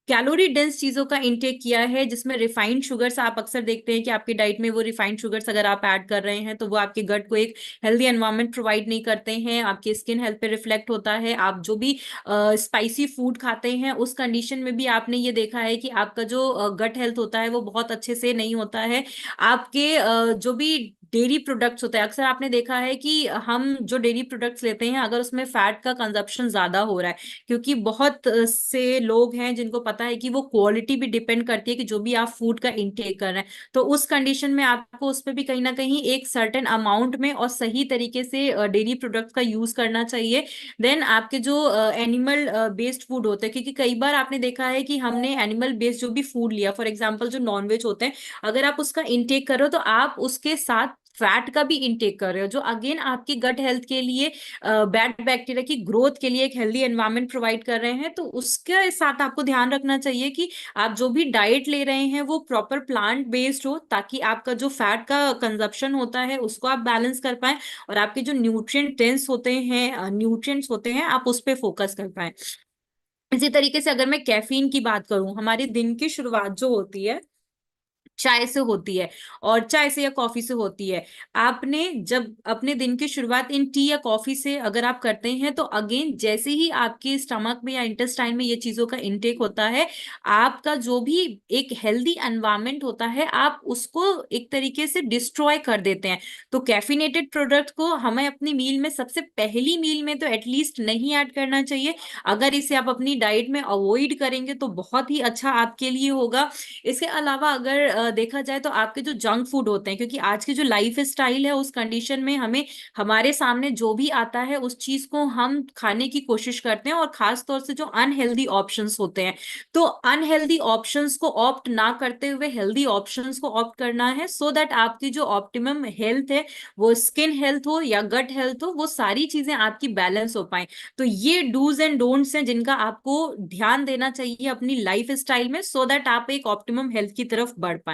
कैलोरी डेंस चीजों का इंटेक किया है जिसमें रिफाइंड शुगर्स, आप अक्सर देखते हैं कि आपकी डाइट में वो रिफाइंड शुगर्स अगर आप ऐड कर रहे हैं तो वो आपके गट को एक हेल्दी एनवायरनमेंट प्रोवाइड नहीं करते हैं, आपकी स्किन हेल्थ पे रिफ्लेक्ट होता है। आप जो भी स्पाइसी फूड खाते हैं उस कंडीशन में भी आपने ये देखा है कि आपका जो गट हेल्थ होता है वो बहुत अच्छे से नहीं होता है। आपके जो भी डेयरी प्रोडक्ट्स होते हैं, अक्सर आपने देखा है कि हम जो डेयरी प्रोडक्ट्स लेते हैं अगर उसमें फैट का कंजप्शन ज्यादा हो रहा है, क्योंकि बहुत से लोग हैं जिनको पता है कि वो क्वालिटी भी डिपेंड करती है कि जो भी आप फूड का इंटेक कर रहे हैं, तो उस कंडीशन में आपको उस पर भी कहीं ना कहीं एक सर्टेन अमाउंट में और सही तरीके से डेयरी प्रोडक्ट्स का यूज करना चाहिए। देन आपके जो एनिमल बेस्ड फूड होते हैं, क्योंकि कई बार आपने देखा है कि हमने एनिमल बेस्ड जो भी फूड लिया, फॉर एग्जाम्पल जो नॉनवेज होते हैं, अगर आप उसका इंटेक करो तो आप उसके साथ फैट का भी इंटेक कर रहे हो, जो अगेन आपकी गट हेल्थ के लिए, बैड बैक्टीरिया की ग्रोथ के लिए एक हेल्दी एनवायरनमेंट प्रोवाइड कर रहे हैं। तो उसके साथ आपको ध्यान रखना चाहिए कि आप जो भी डाइट ले रहे हैं वो प्रॉपर प्लांट बेस्ड हो, ताकि आपका जो फैट का कंजप्शन होता है उसको आप बैलेंस कर पाए और आपके जो न्यूट्रिएंट डेंस होते हैं, न्यूट्रिएंट्स होते हैं, आप उस पर फोकस कर पाए। इसी तरीके से अगर मैं कैफीन की बात करूं, हमारी दिन की शुरुआत जो होती है चाय से होती है, और चाय से या कॉफी से होती है। आपने जब अपने दिन की शुरुआत इन टी या कॉफी से अगर आप करते हैं तो अगेन जैसे ही आपके स्टमक में या इंटेस्टाइन में ये चीजों का इंटेक होता है, आपका जो भी एक हेल्दी एनवायरनमेंट होता है आप उसको एक तरीके से डिस्ट्रॉय कर देते हैं। तो कैफिनेटेड प्रोडक्ट को हमें अपनी मील में सबसे पहली मील में तो एटलीस्ट नहीं ऐड करना चाहिए। अगर इसे आप अपनी डाइट में अवॉइड करेंगे तो बहुत ही अच्छा आपके लिए होगा। इसके अलावा अगर देखा जाए तो आपके जो जंक फूड होते हैं, क्योंकि आज की जो लाइफ स्टाइल है उस कंडीशन में हमें हमारे सामने जो भी आता है उस चीज को हम खाने की कोशिश करते हैं, और खास तौर से जो अनहेल्दी ऑप्शंस होते हैं, तो अनहेल्दी ऑप्शंस को ऑप्ट ना करते हुए हेल्दी ऑप्शंस को ऑप्ट करना है, सो दैट आपकी जो ऑप्टिमम हेल्थ है, वो स्किन हेल्थ हो या गट हेल्थ हो, वो सारी चीजें आपकी बैलेंस हो पाए। तो ये डूज एंड डोंट्स हैं जिनका आपको ध्यान देना चाहिए अपनी लाइफ स्टाइल में, सो दैट आप एक ऑप्टिमम हेल्थ की तरफ बढ़ पाए।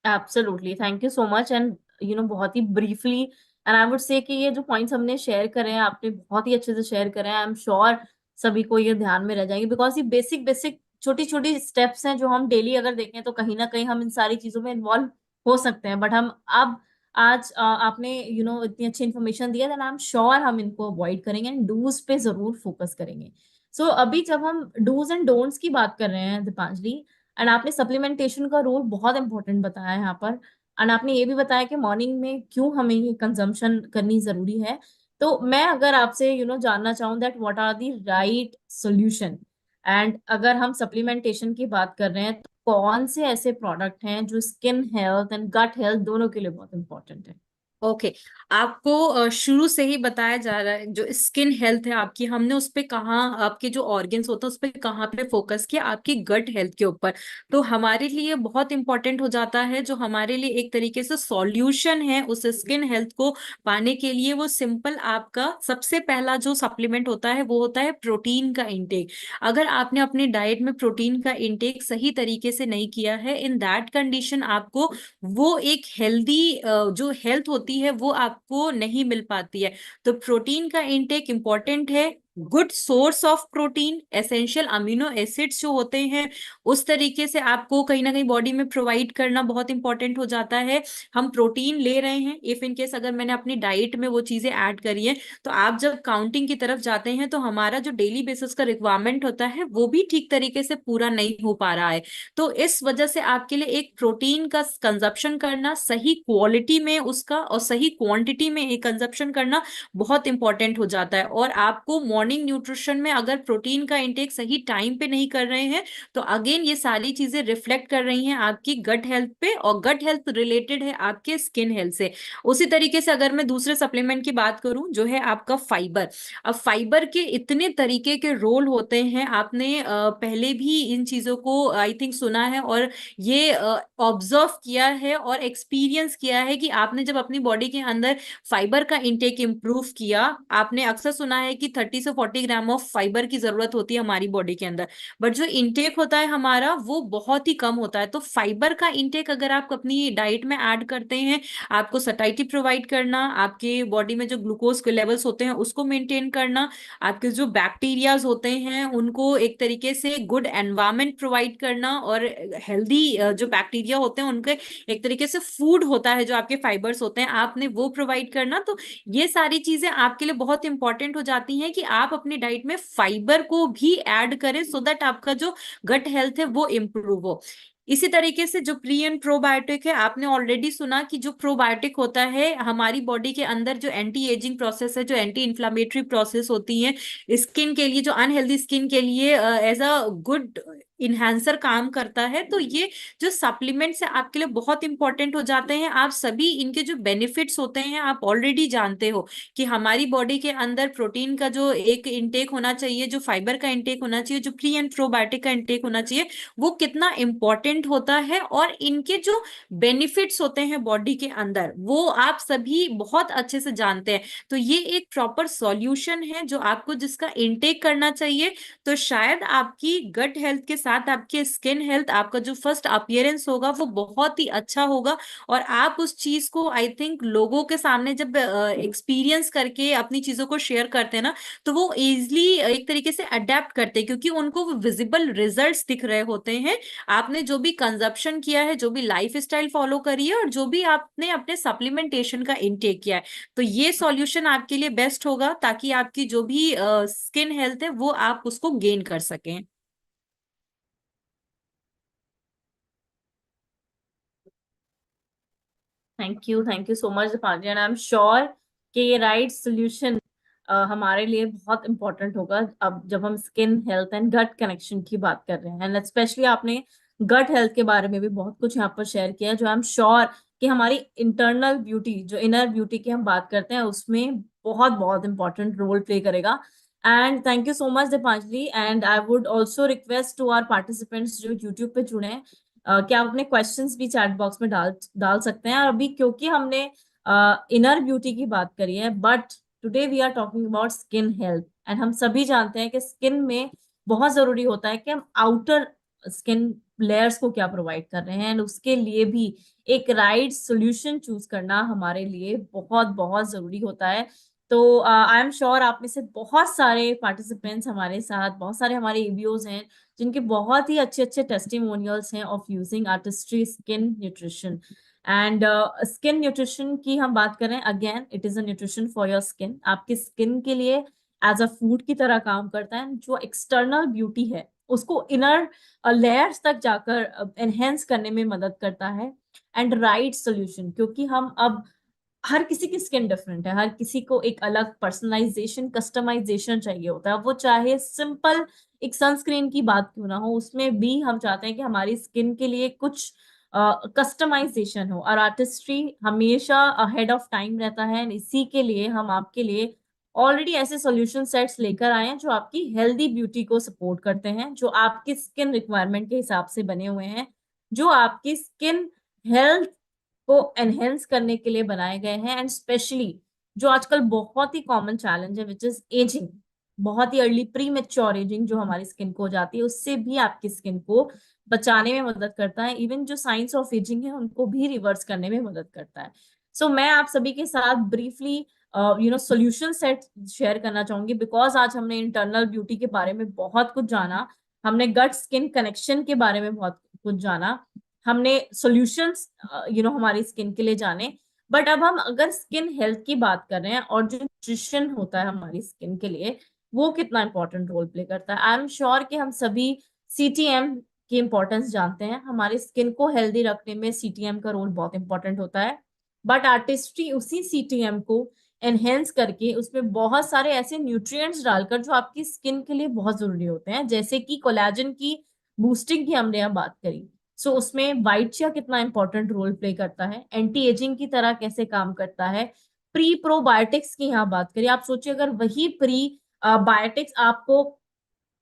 Absolutely, thank you so much. And बहुत ही briefly and I would say कि ये जो पॉइंट्स हमने शेयर करे हैं आपने बहुत ही अच्छे से शेयर करे हैं। आई एम श्योर सभी को ये ध्यान में रह जाएंगे, बिकॉज ये बेसिक बेसिक छोटी छोटी स्टेप्स हैं जो हम डेली अगर देखें तो कहीं ना कहीं हम इन सारी चीजों में इन्वॉल्व हो सकते हैं। बट हम अब आज आपने इतनी अच्छी इन्फॉर्मेशन दिया, देन आई एम श्योर हम इनको अवॉइड करेंगे एंड डूज पे जरूर फोकस करेंगे। सो अभी जब हम डूज एंड डोंट्स की बात कर रहे हैं दीपांजलि, एंड आपने सप्लीमेंटेशन का रोल बहुत इंपॉर्टेंट बताया है यहाँ पर, एंड आपने ये भी बताया कि मॉर्निंग में क्यों हमें ये कंजम्पशन करनी जरूरी है। तो मैं अगर आपसे जानना चाहूँ that what are the right solution, and अगर हम सप्लीमेंटेशन की बात कर रहे हैं तो कौन से ऐसे प्रोडक्ट हैं जो skin health and gut health दोनों के लिए बहुत इंपॉर्टेंट है। ओके, आपको शुरू से ही बताया जा रहा है जो स्किन हेल्थ है आपकी, हमने उस पे कहाँ, आपके जो ऑर्गन्स होते हैं उस पे कहाँ पे फोकस किया, आपकी गट हेल्थ के ऊपर। तो हमारे लिए बहुत इंपॉर्टेंट हो जाता है, जो हमारे लिए एक तरीके से सॉल्यूशन है उस स्किन हेल्थ को पाने के लिए, वो सिंपल आपका सबसे पहला जो सप्लीमेंट होता है वो होता है प्रोटीन का इंटेक। अगर आपने अपनी डाइट में प्रोटीन का इंटेक सही तरीके से नहीं किया है, इन दैट कंडीशन आपको वो एक हेल्दी जो हेल्थ होती है वो आपको नहीं मिल पाती है। तो प्रोटीन का इंटेक इंपॉर्टेंट है। Good source of protein, essential amino acids जो होते हैं उस तरीके से आपको कहीं ना कहीं बॉडी में प्रोवाइड करना बहुत इंपॉर्टेंट हो जाता है। हम प्रोटीन ले रहे हैं, इफ इन केस अगर मैंने अपनी डाइट में वो चीजें ऐड करी है, तो आप जब काउंटिंग की तरफ जाते हैं तो हमारा जो डेली बेसिस का रिक्वायरमेंट होता है वो भी ठीक तरीके से पूरा नहीं हो पा रहा है। तो इस वजह से आपके लिए एक प्रोटीन का कंजप्शन करना, सही क्वालिटी में उसका और सही क्वांटिटी में एक कंजप्शन करना बहुत इंपॉर्टेंट हो जाता है। और आपको मॉर्निंग न्यूट्रिशन में अगर प्रोटीन का इंटेक सही टाइम पे नहीं कर रहे हैं तो अगेन ये सारी चीजें रिफ्लेक्ट कर रही हैं आपकी गट हेल्थ पे, और गट हेल्थ रिलेटेड है आपके स्किन हेल्थ से। उसी तरीके से अगर मैं दूसरे सप्लीमेंट की बात करूं जो है आपका फाइबर। अब फाइबर के इतने तरीके के रोल होते हैं, आपने पहले भी इन चीजों को आई थिंक सुना है और ये ऑब्जर्व किया है और एक्सपीरियंस किया है कि आपने जब अपनी बॉडी के अंदर फाइबर का इंटेक इंप्रूव किया, आपने अक्सर सुना है कि 30 से 40 ग्राम ऑफ फाइबर की जरूरत होती है हमारी बॉडी के अंदर, बट जो इंटेक होता है हमारा वो बहुत ही कम होता है। तो फाइबर का इंटेक अगर आप अपनी डाइट में ऐड करते हैं, आपको सटाइटी प्रोवाइड करना, आपके बॉडी में जो ग्लूकोज के लेवल्स होते हैं उसको मेंटेन करना, आपके जो बैक्टीरियाज होते हैं उनको एक तरीके से गुड एनवायरनमेंट प्रोवाइड करना, और हेल्दी जो बैक्टीरिया होते हैं उनके एक तरीके से फूड होता है जो आपके फाइबर्स होते हैं, आपने वो प्रोवाइड करना। तो ये सारी चीजें आपके लिए बहुत इंपॉर्टेंट हो जाती हैं कि आप अपनी डाइट में फाइबर को भी ऐड करें सो दैट आपका जो गट हेल्थ है वो इम्प्रूव हो। इसी तरीके से जो प्री एंड प्रोबायोटिक है, आपने ऑलरेडी सुना कि जो प्रोबायोटिक होता है हमारी बॉडी के अंदर जो एंटी एजिंग प्रोसेस है, जो एंटी इन्फ्लामेटरी प्रोसेस होती है स्किन के लिए, जो अनहेल्दी स्किन के लिए एज अ गुड इन्हांसर काम करता है। तो ये जो सप्लीमेंट्स है आपके लिए बहुत इंपॉर्टेंट हो जाते हैं। आप सभी इनके जो बेनिफिट्स होते हैं आप ऑलरेडी जानते हो कि हमारी बॉडी के अंदर प्रोटीन का जो एक इंटेक होना चाहिए, जो फाइबर का इंटेक होना चाहिए, जो प्री एंड प्रोबायोटिक का इंटेक होना चाहिए, वो कितना इंपॉर्टेंट होता है, और इनके जो बेनिफिट्स होते हैं बॉडी के अंदर वो आप सभी बहुत अच्छे से जानते हैं। तो ये एक प्रॉपर सॉल्यूशन है जो आपको जिसका इंटेक करना चाहिए। तो शायद आपकी गट हेल्थ के साथ आपकी स्किन हेल्थ, आपका जो फर्स्ट अपीयरेंस होगा वो बहुत ही अच्छा होगा, और आप उस चीज को आई थिंक लोगों के सामने जब एक्सपीरियंस करके अपनी चीजों को शेयर करते हैं ना, तो वो इजिली एक तरीके से अडेप्ट करते हैं क्योंकि उनको विजिबल रिजल्ट्स दिख रहे होते हैं। आपने जो भी कंजप्शन किया है, जो भी लाइफ स्टाइल फॉलो करी है, और जो भी आपने अपने सप्लीमेंटेशन का इनटेक किया है, तो ये सॉल्यूशन आपके लिए बेस्ट होगा ताकि आपकी जो भी स्किन हेल्थ है वो आप उसको गेन कर सकें। Thank you so much Deepanjali, and I am sure कि ये राइट सोल्यूशन हमारे लिए बहुत इंपॉर्टेंट होगा अब जब हम skin health and gut connection की बात कर रहे हैं। एंड स्पेशली आपने गट हेल्थ के बारे में भी बहुत कुछ यहाँ पर शेयर किया जो आई एम श्योर कि हमारी इंटरनल ब्यूटी, जो इनर ब्यूटी की हम बात करते हैं, उसमें बहुत बहुत इंपॉर्टेंट रोल प्ले करेगा। And thank you so much Deepanjali, and I would also request to our participants जो यूट्यूब पे जुड़े हैं, क्या आप अपने क्वेश्चंस भी चैट बॉक्स में डाल डाल सकते हैं। और अभी क्योंकि हमने इनर ब्यूटी की बात करी है, but today we are talking about skin health, and हम सभी जानते हैं कि स्किन में बहुत जरूरी होता है कि हम आउटर स्किन लेयर्स को क्या प्रोवाइड कर रहे हैं, एंड उसके लिए भी एक राइट सोल्यूशन चूज करना हमारे लिए बहुत बहुत जरूरी होता है। तो आई एम श्योर आप में से बहुत सारे पार्टिसिपेंट्स हमारे साथ, बहुत सारे हमारे ईवीओज हैं जिनके बहुत ही अच्छे अच्छे टेस्टिमोनियल्स हैं of using artistry skin nutrition. And skin nutrition की हम बात करें, again it is a nutrition for your skin, आपकी स्किन के लिए एज अ फूड की तरह काम करता है। जो एक्सटर्नल ब्यूटी है उसको इनर लेयर्स तक जाकर एनहेंस करने में मदद करता है। एंड राइट सोल्यूशन, क्योंकि हम अब हर किसी की स्किन डिफरेंट है, हर किसी को एक अलग पर्सनलाइजेशन, कस्टमाइजेशन चाहिए होता है। वो चाहे सिंपल एक सनस्क्रीन की बात क्यों ना हो, उसमें भी हम चाहते हैं कि हमारी स्किन के लिए कुछ कस्टमाइजेशन हो, और आर्टिस्ट्री हमेशा अहेड ऑफ टाइम रहता है। and इसी के लिए हम आपके लिए ऑलरेडी ऐसे सॉल्यूशन सेट्स लेकर आए हैं जो आपकी हेल्दी ब्यूटी को सपोर्ट करते हैं, जो आपकी स्किन रिक्वायरमेंट के हिसाब से बने हुए हैं, जो आपकी स्किन हेल्थ को एनहेंस करने के लिए बनाए गए हैं। एंड स्पेशली जो आजकल बहुत ही कॉमन चैलेंज है विच इज एजिंग, बहुत ही अर्ली प्री मेच्योर एजिंग जो हमारी स्किन को हो जाती है, उससे भी आपकी स्किन को बचाने में मदद करता है। इवन जो साइंस ऑफ एजिंग है उनको भी रिवर्स करने में मदद करता है। सो मैं आप सभी के साथ ब्रीफली सोल्यूशन सेट शेयर करना चाहूंगी, बिकॉज आज हमने इंटरनल ब्यूटी के बारे में बहुत कुछ जाना, हमने गट स्किन कनेक्शन के बारे में बहुत कुछ जाना, हमने सॉल्यूशंस हमारी स्किन के लिए जाने। बट अब हम अगर स्किन हेल्थ की बात कर रहे हैं और जो न्यूट्रिशन होता है हमारी स्किन के लिए, वो कितना इंपॉर्टेंट रोल प्ले करता है। आई एम श्योर कि हम सभी सीटीएम की इंपॉर्टेंस जानते हैं, हमारी स्किन को हेल्दी रखने में सीटीएम का रोल बहुत इंपॉर्टेंट होता है। बट आर्टिस्ट्री उसी सीटीएम को एनहेंस करके उसमें बहुत सारे ऐसे न्यूट्रिएंट्स डालकर जो आपकी स्किन के लिए बहुत जरूरी होते हैं, जैसे कि कोलेजन की बूस्टिंग की हमने यहाँ बात करी। सो उसमें व्हाइट चिया कितना इंपॉर्टेंट रोल प्ले करता है, एंटी एजिंग की तरह कैसे काम करता है। प्री प्रोबायोटिक्स की यहाँ बात करिए, आप सोचिए अगर वही प्री बायोटिक्स आपको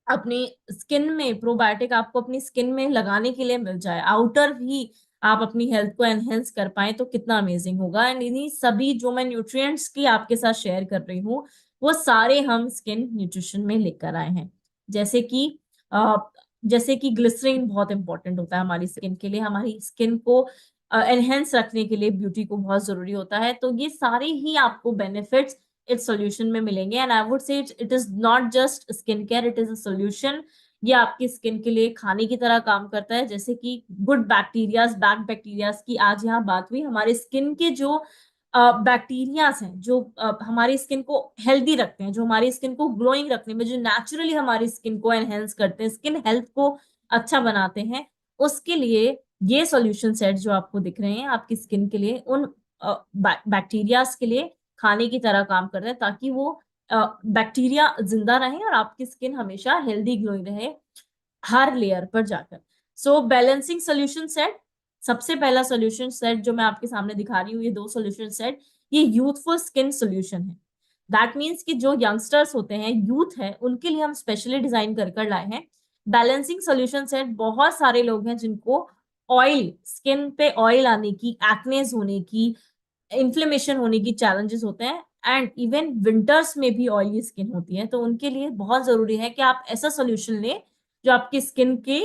अपनी स्किन में, प्रोबायोटिक आपको अपनी स्किन में लगाने के लिए मिल जाए, आउटर भी आप अपनी हेल्थ को एनहेंस कर पाए, तो कितना अमेजिंग होगा। एंड इन्हीं सभी जो मैं न्यूट्रिएंट्स की आपके साथ शेयर कर रही हूँ, वो सारे हम स्किन न्यूट्रिशन में लेकर आए हैं। जैसे कि अ, जैसे कि ग्लिसरीन बहुत इंपॉर्टेंट होता है हमारी स्किन के लिए, हमारी स्किन को एनहेंस रखने के लिए, ब्यूटी को बहुत जरूरी होता है। तो ये सारे ही आपको बेनिफिट्स इस सॉल्यूशन में मिलेंगे। एंड आई वुड से it is not just skin care, it is a solution. ये आपकी स्किन के लिए खाने की तरह काम करता है, जैसे कि गुड बैक्टीरियाज, बैड बैक्टीरियाज की आज यहाँ बात हुई। हमारे स्किन के जो बैक्टीरियाज हैं, जो हमारी स्किन को हेल्दी रखते हैं, जो हमारी स्किन को ग्लोइंग रखने में, जो नेचुरली हमारी स्किन को एनहेंस करते हैं, स्किन हेल्थ को अच्छा बनाते हैं, उसके लिए ये सॉल्यूशन सेट जो आपको दिख रहे हैं आपकी स्किन के लिए, उन बैक्टीरियाज के लिए खाने की तरह काम कर रहे हैं, ताकि वो बैक्टीरिया जिंदा रहे और आपकी स्किन हमेशा हेल्दी ग्लोइंग रहे हर लेयर पर जाकर। सो बैलेंसिंग सोल्यूशन सेट, सबसे पहला सोल्यूशन सेट जो मैं आपके सामने दिखा रही हूँ, ये दो सोल्यूशन सेट, ये यूथफुल स्किन सोल्यूशन है। दैट मीन्स कि जो यंगस्टर्स होते हैं, यूथ है, उनके लिए हम स्पेशली डिजाइन कर कर लाए हैं बैलेंसिंग सोल्यूशन सेट। बहुत सारे लोग हैं जिनको ऑयल, स्किन पे ऑयल आने की, एक्नेस होने की, इन्फ्लेमेशन होने की चैलेंजेस होते हैं, एंड इवन विंटर्स में भी ऑयली स्किन होती है। तो उनके लिए बहुत जरूरी है कि आप ऐसा सोल्यूशन लें जो आपकी स्किन के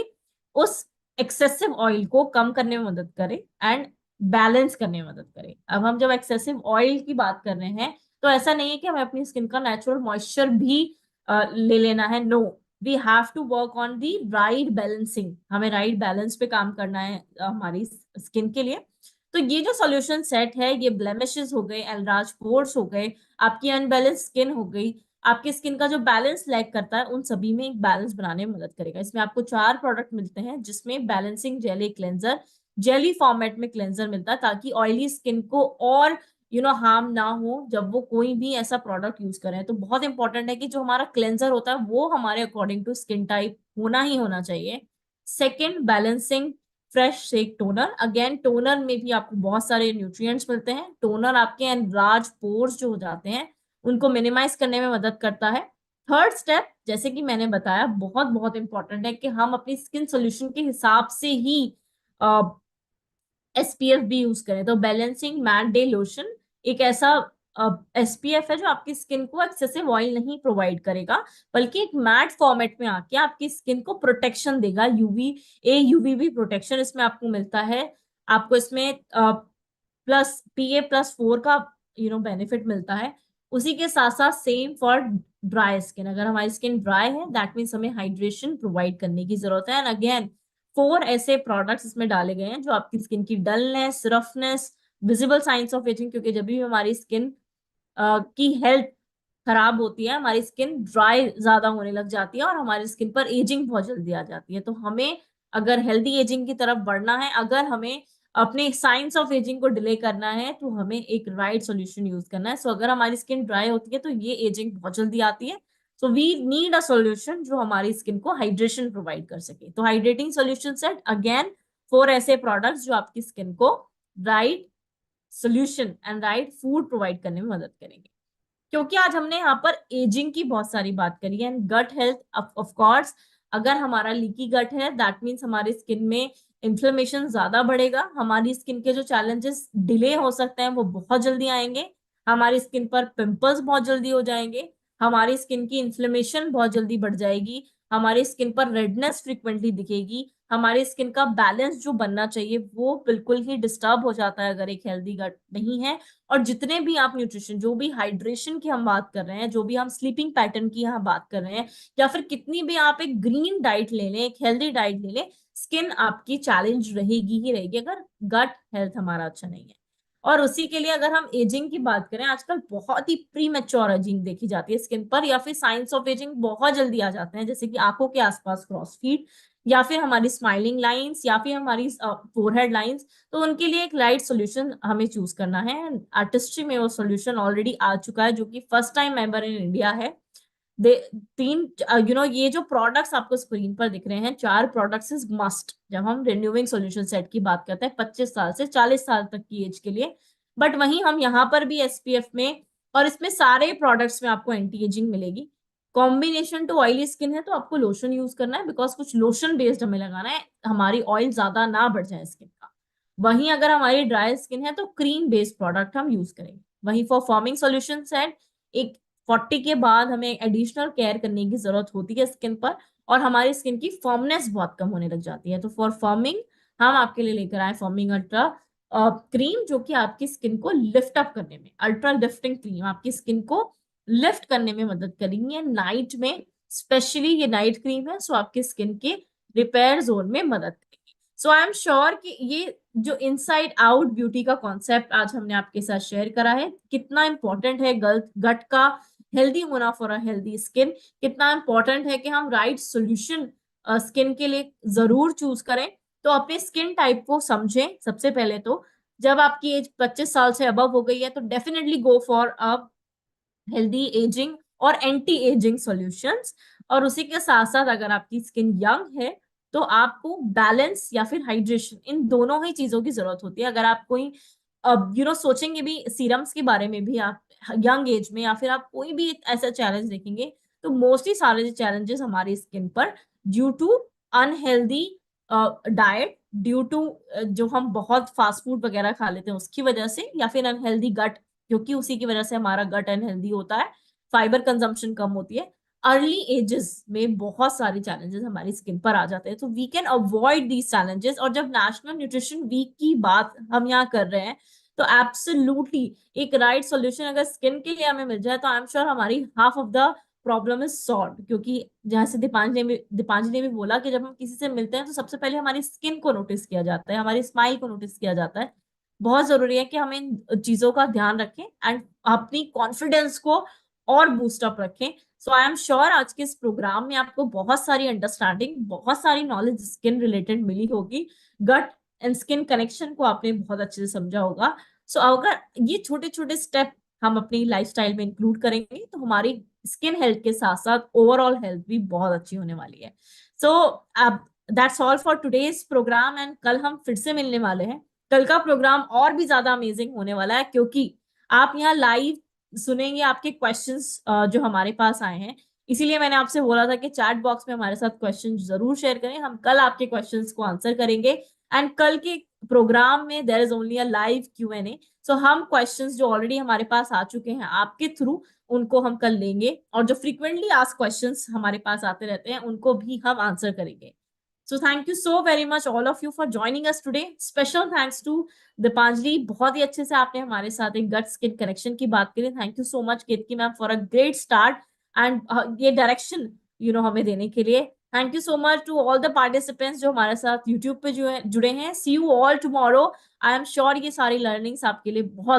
उस एक्सेसिव ऑयल को कम करने में मदद करे एंड बैलेंस करने में मदद करे। अब हम जब एक्सेसिव ऑयल की बात कर रहे हैं, तो ऐसा नहीं है कि हमें अपनी स्किन का नेचुरल मॉइस्चर भी ले लेना है। No, we have to work on the right balancing, हमें राइट बैलेंस पे काम करना है हमारी स्किन के लिए। तो ये जो सॉल्यूशन सेट है, ये ब्लेमिशेस हो गए, एलराज पोर्स हो गए, आपकी अनबैलेंस स्किन हो गई, आपकी स्किन का जो बैलेंस लैक करता है, उन सभी में एक बैलेंस बनाने में मदद करेगा। इसमें आपको 4 प्रोडक्ट मिलते हैं, जिसमें balancing jelly cleanser, jelly format में क्लेंजर मिलता है, ताकि ऑयली स्किन को और हार्म ना हो जब वो कोई भी ऐसा प्रोडक्ट यूज करें। तो बहुत इंपॉर्टेंट है कि जो हमारा क्लेंजर होता है वो हमारे अकॉर्डिंग टू स्किन टाइप होना ही होना चाहिए। Second, balancing fresh shake toner. Again toner में भी आपको बहुत सारे न्यूट्रिएंट्स मिलते हैं। टोनर आपके एनलार्ज पोर्स जो हो जाते हैं उनको मिनिमाइज करने में मदद करता है। थर्ड स्टेप, जैसे कि मैंने बताया, बहुत बहुत इंपॉर्टेंट है कि हम अपनी स्किन सोल्यूशन के हिसाब से ही एसपीएफ भी यूज करें। तो बैलेंसिंग मैट डे लोशन एक ऐसा एसपीएफ है जो आपकी स्किन को एक्सेसिव ऑयल नहीं प्रोवाइड करेगा, बल्कि एक मैट फॉर्मेट में आके आपकी स्किन को प्रोटेक्शन देगा, यूवीबी प्रोटेक्शन इसमें आपको मिलता है। आपको इसमें प्लस PA+4 का बेनिफिट मिलता है। उसी के साथ साथ सेम फॉर ड्राई स्किन, अगर हमारी स्किन ड्राई है, दैट मीन्स हमें हाइड्रेशन प्रोवाइड करने की जरूरत है। एंड अगेन 4 ऐसे प्रोडक्ट्स इसमें डाले गए हैं जो आपकी स्किन की dullness, roughness, visible science of ageing, क्योंकि जब भी हमारी स्किन की हेल्थ खराब होती है, हमारी स्किन ड्राई ज्यादा होने लग जाती है और हमारी स्किन पर एजिंग बहुत जल्दी आ जाती है। तो हमें अगर हेल्दी एजिंग की तरफ बढ़ना है, अगर हमें अपने साइंस ऑफ एजिंग को डिले करना है, तो हमें एक राइट सॉल्यूशन यूज करना है। सो अगर हमारी स्किन ड्राई होती है तो ये एजिंग बहुत जल्दी आती है। So we need a solution जो हमारी स्किन को हाइड्रेशन प्रोवाइड कर सके। तो हाइड्रेटिंग सॉल्यूशन सेट, अगेन 4 ऐसे प्रोडक्ट्स जो आपकी स्किन को right solution and right food provide करने में मदद करेंगे। क्योंकि आज हमने यहाँ पर एजिंग की बहुत सारी बात करी है, and gut health of course, अगर हमारा लीकी गट है, दैट मीन्स हमारी स्किन में इन्फ्लेमेशन ज्यादा बढ़ेगा, हमारी स्किन के जो चैलेंजेस डिले हो सकते हैं वो बहुत जल्दी आएंगे, हमारी स्किन पर पिंपल्स बहुत जल्दी हो जाएंगे, हमारी स्किन की इन्फ्लेमेशन बहुत जल्दी बढ़ जाएगी, हमारी स्किन पर रेडनेस फ्रिक्वेंटली दिखेगी, हमारी स्किन का बैलेंस जो बनना चाहिए वो बिल्कुल ही डिस्टर्ब हो जाता है अगर एक हेल्दी गट नहीं है। और जितने भी आप न्यूट्रिशन, जो भी हाइड्रेशन की हम बात कर रहे हैं, जो भी हम स्लीपिंग पैटर्न की यहाँ बात कर रहे हैं, या फिर कितनी भी आप एक ग्रीन डाइट ले लें, एक हेल्दी डाइट ले लें, स्किन आपकी चैलेंज रहेगी ही रहेगी अगर गट हेल्थ हमारा अच्छा नहीं है। और उसी के लिए अगर हम एजिंग की बात करें, आजकल बहुत ही प्री मेच्योर एजिंग देखी जाती है स्किन पर, या फिर साइंस ऑफ एजिंग बहुत जल्दी आ जाते हैं, जैसे कि आंखों के आसपास क्रॉस फीट, या फिर हमारी स्माइलिंग लाइंस या फिर हमारी फोरहेड लाइंस, तो उनके लिए एक राइट सॉल्यूशन हमें चूज करना है। आर्टिस्ट्री में वो सॉल्यूशन ऑलरेडी आ चुका है, जो कि first time member in India है। दे तीन ये जो प्रोडक्ट्स आपको स्क्रीन पर दिख रहे हैं, 4 प्रोडक्ट्स इज मस्ट जब हम रिन्यूइंग सॉल्यूशन सेट की बात करते हैं 25 साल से 40 साल तक की एज के लिए। बट वहीं हम यहाँ पर भी एसपीएफ में, और इसमें सारे प्रोडक्ट्स में आपको एंटी एजिंग मिलेगी। कॉम्बिनेशन टू ऑयली स्किन है तो आपको लोशन यूज करना है, बिकॉज कुछ लोशन बेस्ड हमें लगाना है, हमारी ऑयल ज्यादा ना बढ़ जाए स्किन का। वहीं अगर हमारी ड्राई स्किन है तो क्रीम बेस्ड प्रोडक्ट हम यूज करेंगे। वहीं फॉर फॉर्मिंग सॉल्यूशन सेट, एक 40 के बाद हमें एडिशनल केयर करने की जरूरत होती है स्किन पर, और हमारी स्किन की फॉर्मनेस बहुत कम होने लग जाती है। तो फॉर फॉर्मिंग हम आपके लिए लेकर आए फॉर्मिंग अल्ट्रा क्रीम, जो कि आपकी स्किन को लिफ्ट अप करने में, अल्ट्रा लिफ्टिंग क्रीम आपकी स्किन को लिफ्ट करने में मदद करेंगी नाइट में। स्पेशली ये नाइट क्रीम है, सो आपकी स्किन के रिपेयर जोन में मदद करेगी। सो आई एम श्योर कि ये जो इनसाइड आउट ब्यूटी का कॉन्सेप्ट आज हमने आपके साथ शेयर करा है, कितना इंपॉर्टेंट है गट का हेल्दी होना फॉर अ हेल्दी स्किन, कितना इंपॉर्टेंट है कि हम राइट सॉल्यूशन स्किन के लिए जरूर चूज करें। तो अपने स्किन टाइप को समझें सबसे पहले। तो जब आपकी एज 25 साल से अबव हो गई है तो definitely go for a healthy ageing और एंटी एजिंग सॉल्यूशंस। और उसी के साथ साथ अगर आपकी स्किन यंग है तो आपको बैलेंस या फिर हाइड्रेशन, इन दोनों ही चीजों की जरूरत होती है। अगर आप कोई सोचेंगे भी सीरम्स के बारे में भी आप यंग एज में, या फिर आप कोई भी ऐसा चैलेंज देखेंगे, तो मोस्टली सारे चैलेंजेस हमारी स्किन पर due to unhealthy diet, due to जो हम बहुत फास्ट फूड वगैरह खा लेते हैं उसकी वजह से, या फिर अनहेल्दी गट, क्योंकि उसी की वजह से हमारा गट अनहेल्दी होता है, फाइबर कंजम्पशन कम होती है। अर्ली एजेस में बहुत सारे चैलेंजेस हमारी स्किन पर आ जाते हैं, तो we can avoid these challenges. और जब नेशनल न्यूट्रिशन वीक की बात हम यहाँ कर रहे हैं, तो एब्सोल्युटली एक राइट सॉल्यूशन अगर स्किन के लिए हमें मिल जाए तो आई एम श्योर हमारी half of the problem is solve. क्योंकि जैसे दीपांजलि ने भी बोला कि जब हम किसी से मिलते हैं तो सबसे पहले हमारी स्किन को नोटिस किया जाता है, हमारी स्माइल को नोटिस किया जाता है। बहुत जरूरी है कि हम इन चीजों का ध्यान रखें एंड अपनी कॉन्फिडेंस को और बूस्ट अप रखें। सो आई एम श्योर आज के इस प्रोग्राम में आपको बहुत सारी अंडरस्टैंडिंग, बहुत सारी नॉलेज स्किन रिलेटेड मिली होगी। गट एंड स्किन कनेक्शन को आपने बहुत अच्छे से समझा होगा। सो अगर ये छोटे छोटे स्टेप हम अपनी लाइफस्टाइल में इंक्लूड करेंगे तो हमारी स्किन हेल्थ के साथ साथ ओवरऑल हेल्थ भी बहुत अच्छी होने वाली है। सो अब that's all for today's program, and कल हम फिर से मिलने वाले हैं। कल का प्रोग्राम और भी ज्यादा अमेजिंग होने वाला है, क्योंकि आप यहाँ लाइव सुनेंगे आपके क्वेश्चंस जो हमारे पास आए हैं। इसीलिए मैंने आपसे बोला था कि चैट बॉक्स में हमारे साथ क्वेश्चन जरूर शेयर करें, हम कल आपके क्वेश्चंस को आंसर करेंगे। एंड कल के प्रोग्राम में there is only a live Q&A, so हम क्वेश्चंस जो ऑलरेडी हमारे पास आ चुके हैं आपके थ्रू, उनको हम कल लेंगे, और जो फ्रीक्वेंटली आस्क्ड क्वेश्चंस हमारे पास आते रहते हैं उनको भी हम आंसर करेंगे। So thank you so very much all of you for joining us today. Special thanks to Deepanjali, बहुत ही अच्छे से आपने हमारे साथ एक गट स्किन कनेक्शन की बात करी। Thank you so much Ketaki ma'am for a great start and ये डायरेक्शन हमें देने के लिए। Thank you so much to all the participants जो हमारे साथ यूट्यूब पे जुड़े हैं। See you all tomorrow. I am sure ये सारी लर्निंग्स आपके लिए बहुत